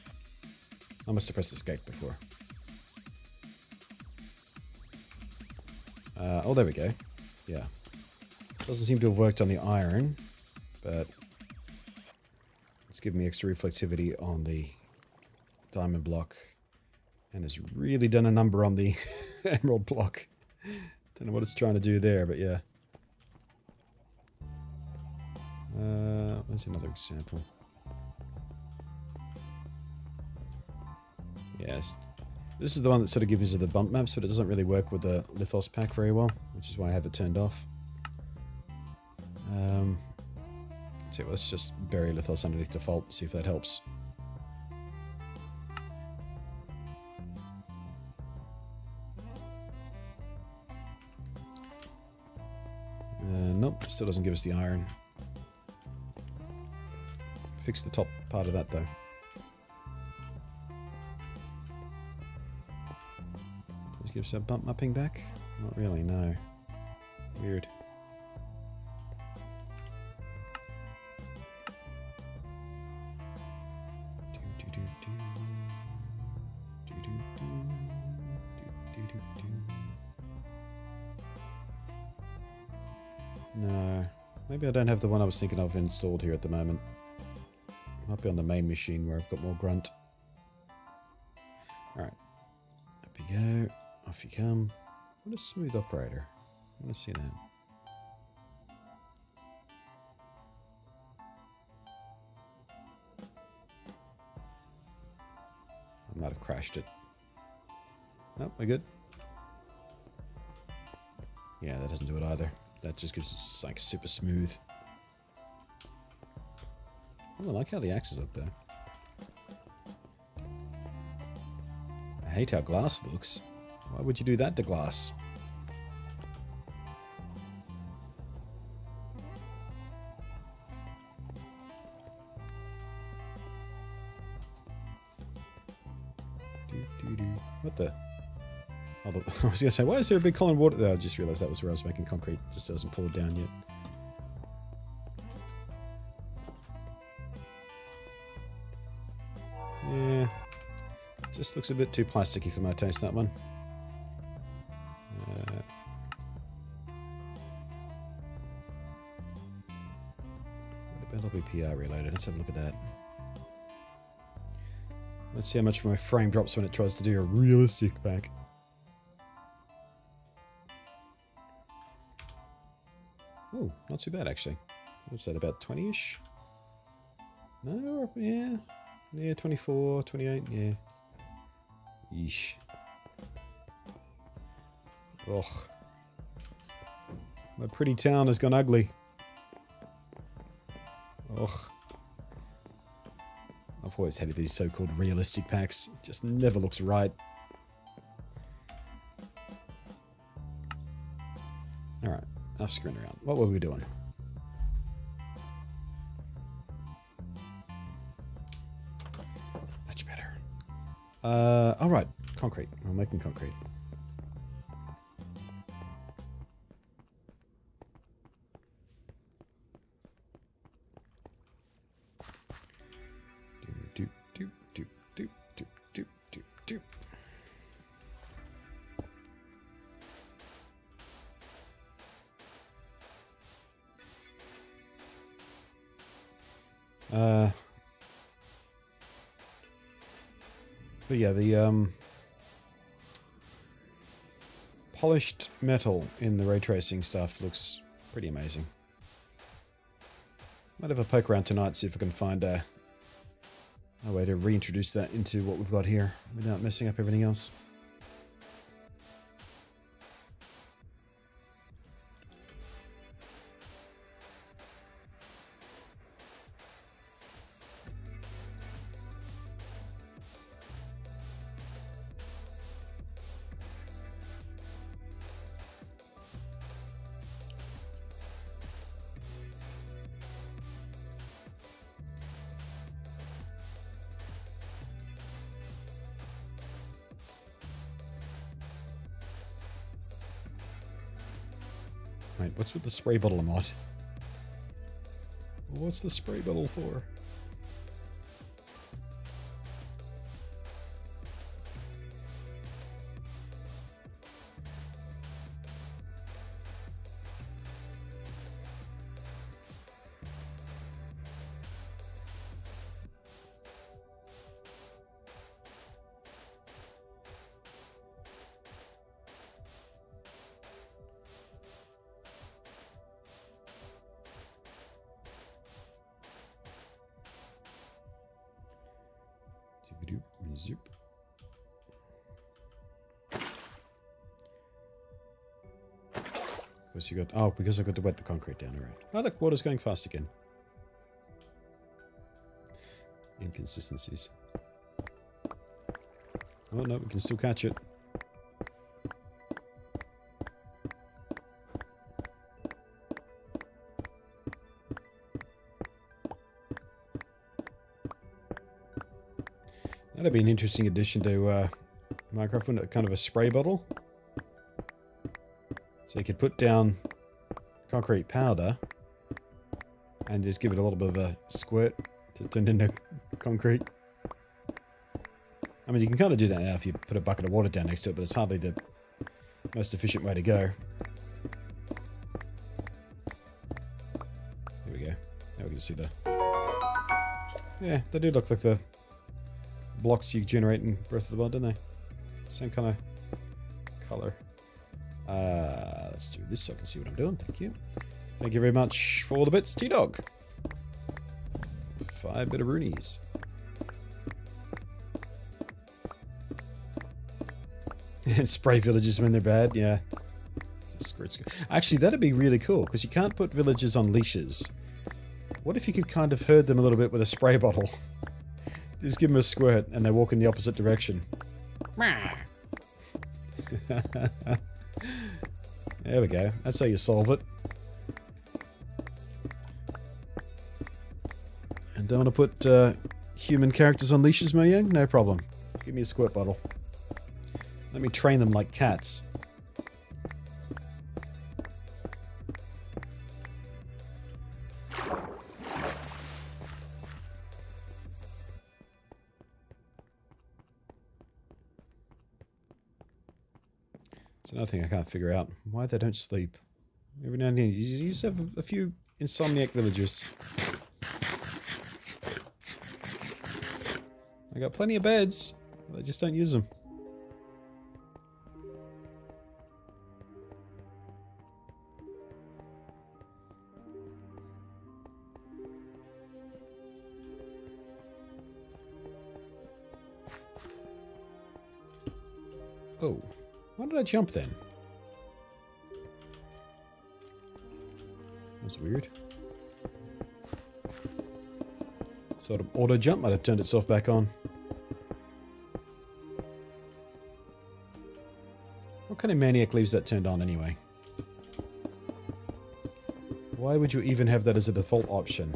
I must have pressed escape before. Oh, there we go. Yeah. Doesn't seem to have worked on the iron, but it's given me extra reflectivity on the diamond block. And it's really done a number on the emerald block. Don't know what it's trying to do there, but yeah. Where's another example? Yes. This is the one that sort of gives you the bump maps, but it doesn't really work with the Lithos pack very well, which is why I have it turned off. So let's just bury Lithos underneath default, see if that helps. Nope, still doesn't give us the iron. Fix the top part of that though. Does it give us a bump mapping back? Not really, no. Weird. No. Maybe I don't have the one I was thinking of installed here at the moment. Might be on the main machine where I've got more grunt. Alright. Up you go. Off you come. What a smooth operator. I want to see that. I might have crashed it. Nope, we're good. Yeah, that doesn't do it either. That just gives us like super smooth. Oh, I like how the axes look though. I hate how glass looks. Why would you do that to glass? What the? Oh, I was going to say, why is there a big column of water? Oh, I just realised that was where I was making concrete. Just hasn't poured down yet. Yeah. Just looks a bit too plasticky for my taste, that one. What about WPR related? Let's have a look at that. Let's see how much my frame drops when it tries to do a realistic pack. Oh, not too bad actually. What's that, about 20-ish? No, yeah. Yeah, 24, 28, yeah. Yeesh. Ugh. My pretty town has gone ugly. Ugh. I've always hated these so-called realistic packs. It just never looks right. Alright, enough screwing around. What were we doing? Much better. Alright, concrete. We're making concrete. But yeah, the polished metal in the ray tracing stuff looks pretty amazing. Might have a poke around tonight, see if I can find a way to reintroduce that into what we've got here without messing up everything else. Right, what's with the spray bottle I'm on? What's the spray bottle for? Zoop. Of course you got... Oh, because I got to wet the concrete down, alright. Oh, look, water's going fast again. Inconsistencies. Oh, no, we can still catch it. That'd be an interesting addition to Minecraft, kind of a spray bottle. So you could put down concrete powder and just give it a little bit of a squirt to turn into concrete. I mean, you can kind of do that now if you put a bucket of water down next to it, but it's hardly the most efficient way to go. There we go. Now we can see the... Yeah, they do look like the blocks you generate in Breath of the Wild, don't they? Same kind of color. Let's do this so I can see what I'm doing. Thank you. Thank you very much for all the bits, T-Dog. 5 bit of Roonies. And spray villages when they're bad, yeah. Actually, that'd be really cool, because you can't put villagers on leashes. What if you could kind of herd them a little bit with a spray bottle? Just give them a squirt, and they walk in the opposite direction. There we go. That's how you solve it. And don't want to put human characters on leashes, Mo Young? No problem. Give me a squirt bottle. Let me train them like cats. It's another thing I can't figure out. Why they don't sleep. Every now and then, you just have a few insomniac villagers. I got plenty of beds. They just don't use them. Oh, why did I jump then? That's weird. Sort of auto jump might have turned itself back on. What kind of maniac leaves that turned on anyway? Why would you even have that as a default option?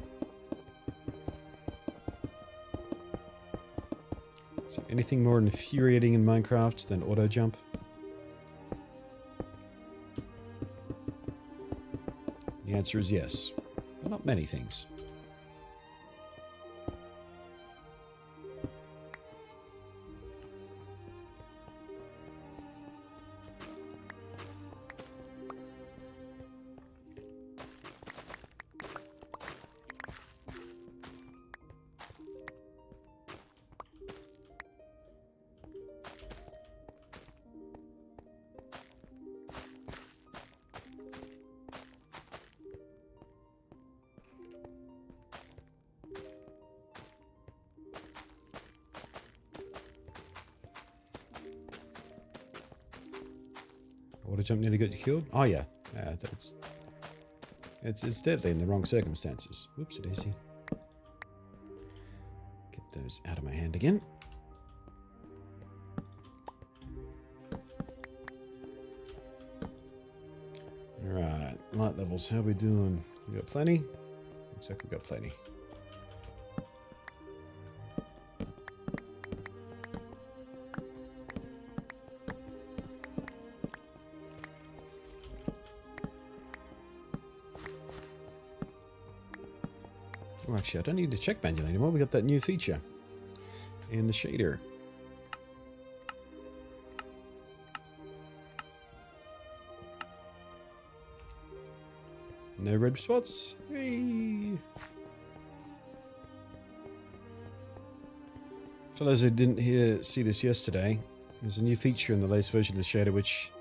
Is there anything more infuriating in Minecraft than auto jump? The answer is yes, but not many things. Auto jump nearly got you killed? Oh yeah. Yeah, it's deadly in the wrong circumstances. Whoopsie daisy. Get those out of my hand again. Alright, light levels, how we doing? We got plenty? Looks like we got plenty. Oh, actually, I don't need to check manually anymore. We got that new feature in the shader. No red spots. Whee! For those who didn't see this yesterday, there's a new feature in the latest version of the shader which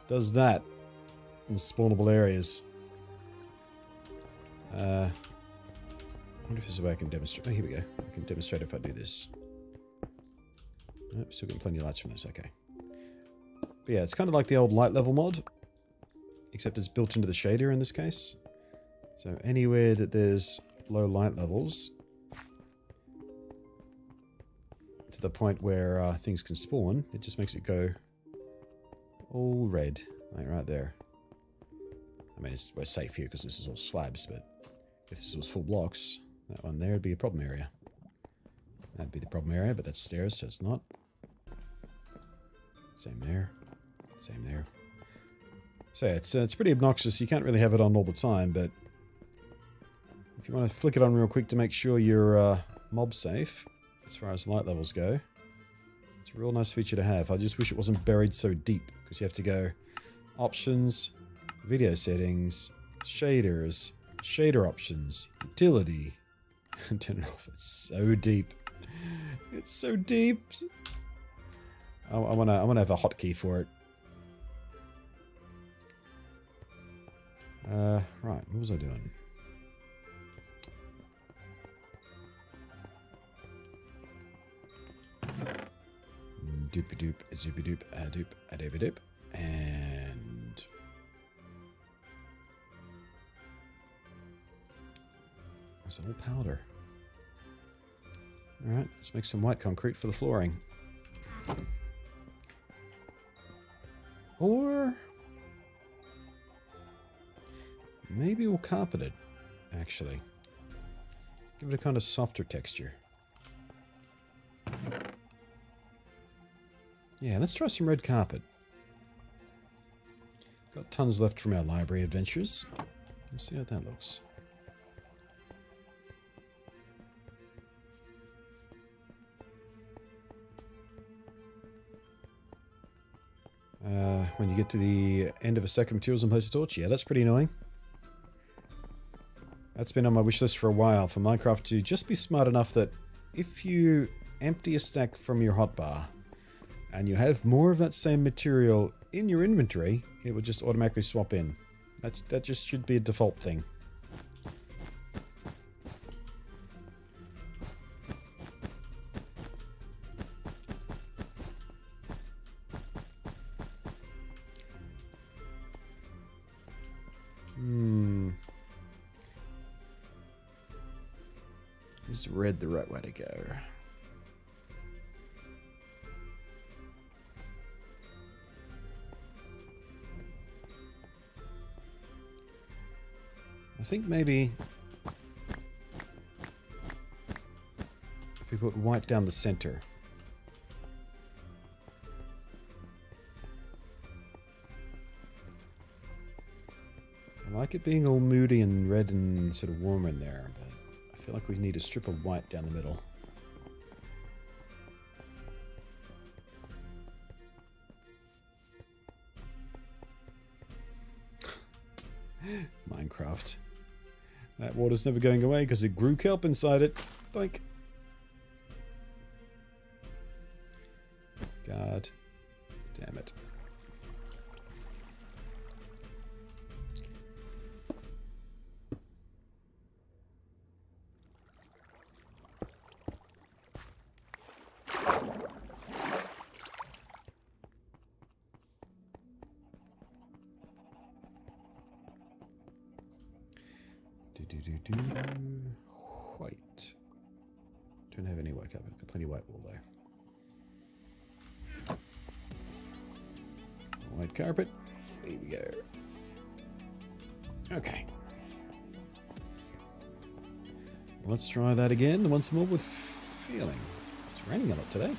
does that in spawnable areas. I wonder if there's a way I can demonstrate. Oh, here we go. I can demonstrate if I do this. Nope, still getting plenty of lights from this. Okay. But yeah, it's kind of like the old light level mod, except it's built into the shader in this case. So anywhere that there's low light levels, to the point where things can spawn, it just makes it go all red, like right there. I mean, we're safe here because this is all slabs, but if this was full blocks, that one there would be a problem area. That'd be the problem area, but that's stairs, so it's not. Same there. Same there. So yeah, it's pretty obnoxious. You can't really have it on all the time, but if you want to flick it on real quick to make sure you're mob safe, as far as light levels go, it's a real nice feature to have. I just wish it wasn't buried so deep, because you have to go options, video settings, shaders, shader options, utility. Turn it off. It's so deep. It's so deep. I wanna have a hotkey for it. Right, what was I doing? Doop doop, zoopy doop, a doop, a doop doop, and it's all powder. All right, let's make some white concrete for the flooring. Or maybe we'll carpet it, actually. Give it a kind of softer texture. Yeah, let's try some red carpet. Got tons left from our library adventures. Let's see how that looks. When you get to the end of a stack of materials and place a torch, yeah, that's pretty annoying. That's been on my wish list for a while, for Minecraft to just be smart enough that if you empty a stack from your hotbar and you have more of that same material in your inventory, it will just automatically swap in. That just should be a default thing. Is red the right way to go? I think maybe if we put white down the center. I like it being all moody and red and sort of warm in there, but I feel like we need a strip of white down the middle. Minecraft. That water's never going away because it grew kelp inside it. Boink. God damn it. White. Don't have any white carpet. Got plenty of white wool though. White carpet. Here we go. Okay. Let's try that again once more with feeling. It's raining a lot today.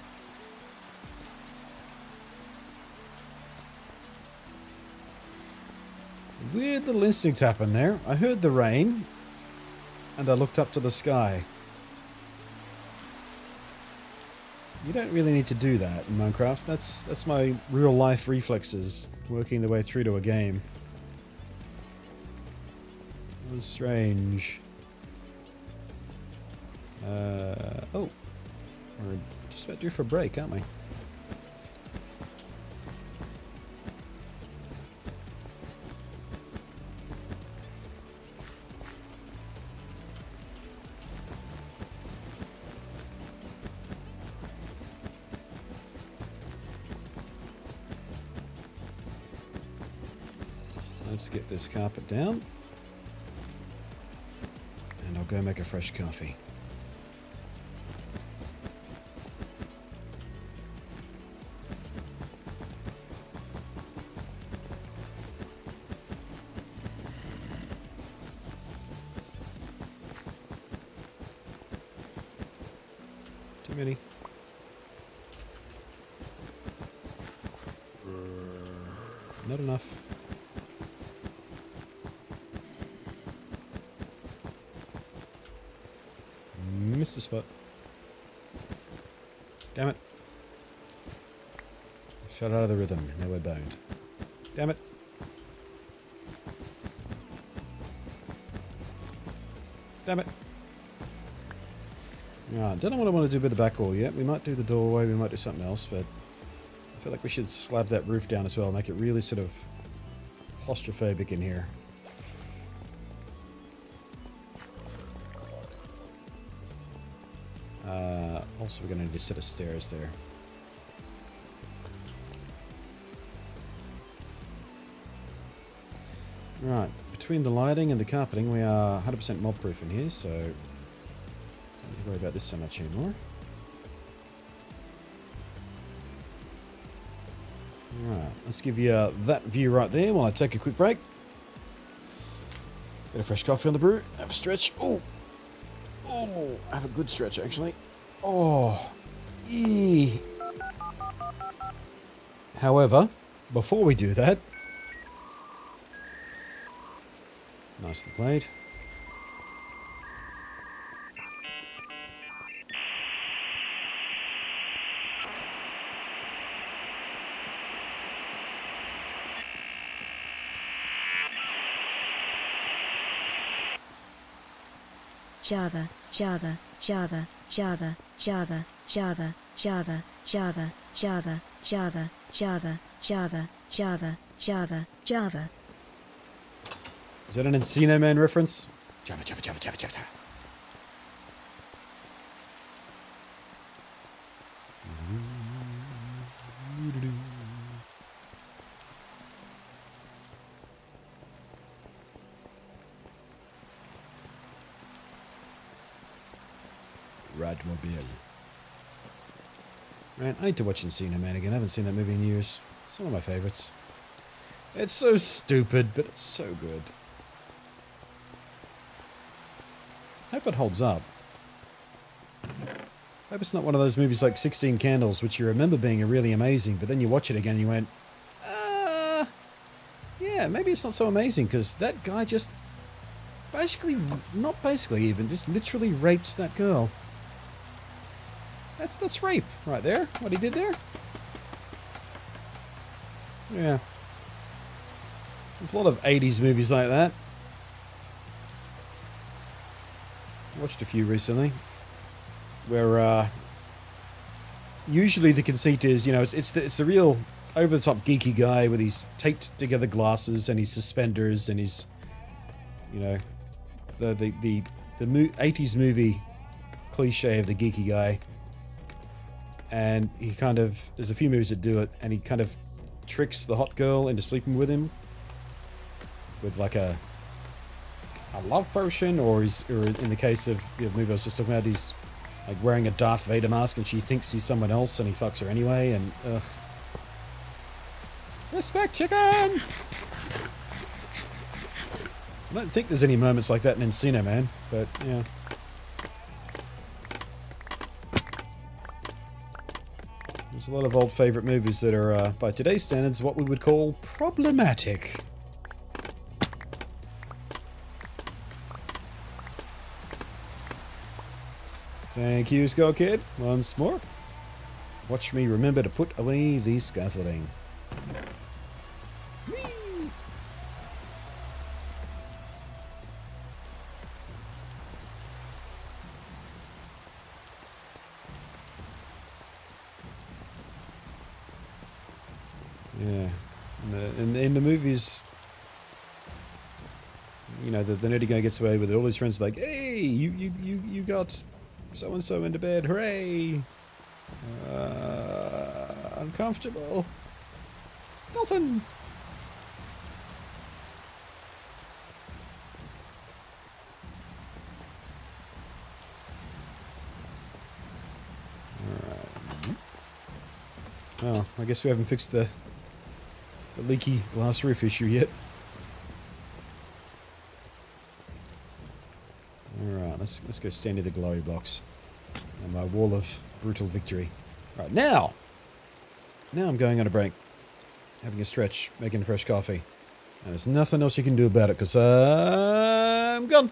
Weird little instinct happened there. I heard the rain and I looked up to the sky. You don't really need to do that in Minecraft. That's my real life reflexes working their way through to a game. It was strange. Oh, we're just about due for a break, aren't we? Let's get this carpet down. And I'll go make a fresh coffee. Too many. Not enough. Missed a spot. Damn it. Shut out of the rhythm. Now we're boned. Damn it. Damn it. Right, don't know what I want to do with the back wall yet. We might do the doorway, we might do something else, but I feel like we should slab that roof down as well, make it really sort of claustrophobic in here. Also, we're going to need a set of stairs there. Right, between the lighting and the carpeting, we are 100% mob-proof in here, so don't need to worry about this so much anymore. Right, let's give you that view right there while I take a quick break. Get a fresh coffee on the brew, have a stretch. Oh, have a good stretch actually. Oh, eee. However, before we do that, nicely played. Java, Java, Java, Java, Java, Java, Java, Java, Java, Java, Java, Java, Java, Java, Java. Is that an Encino Man reference? Java, Java, Java, Java, Java. Radmobile. Man, I need to watch Encino Man again. I haven't seen that movie in years. It's one of my favorites. It's so stupid, but it's so good. I hope it holds up. I hope it's not one of those movies like 16 Candles, which you remember being really amazing, but then you watch it again and you went, yeah, maybe it's not so amazing, because that guy just basically, not basically even, just literally raped that girl. That's rape right there, what he did there. Yeah. There's a lot of 80s movies like that. I watched a few recently, where usually the conceit is, you know, it's the real over-the-top geeky guy with his taped-together glasses and his suspenders and his, you know, the 80s movie cliche of the geeky guy. And he kind of, there's a few movies that do it, and he kind of tricks the hot girl into sleeping with him with like a love potion, or in the case of the movie I was just talking about, he's like wearing a Darth Vader mask and she thinks he's someone else and he fucks her anyway, and ugh. Respect, chicken! I don't think there's any moments like that in Encino Man, but yeah. There's a lot of old favourite movies that are, by today's standards, what we would call problematic. Thank you, Skull Kid. Once more. Watch me remember to put away the scaffolding. Whee! Yeah. In the movies, you know, the nerdy guy gets away with it. All his friends are like, hey, you got so-and-so into bed, hooray! Uncomfortable. Dolphin! Alright. Well, I guess we haven't fixed the leaky glass roof issue yet. Alright, let's go stand near the glory blocks. And my wall of brutal victory. Right, now I'm going on a break. Having a stretch, making fresh coffee. And there's nothing else you can do about it, because I'm gone.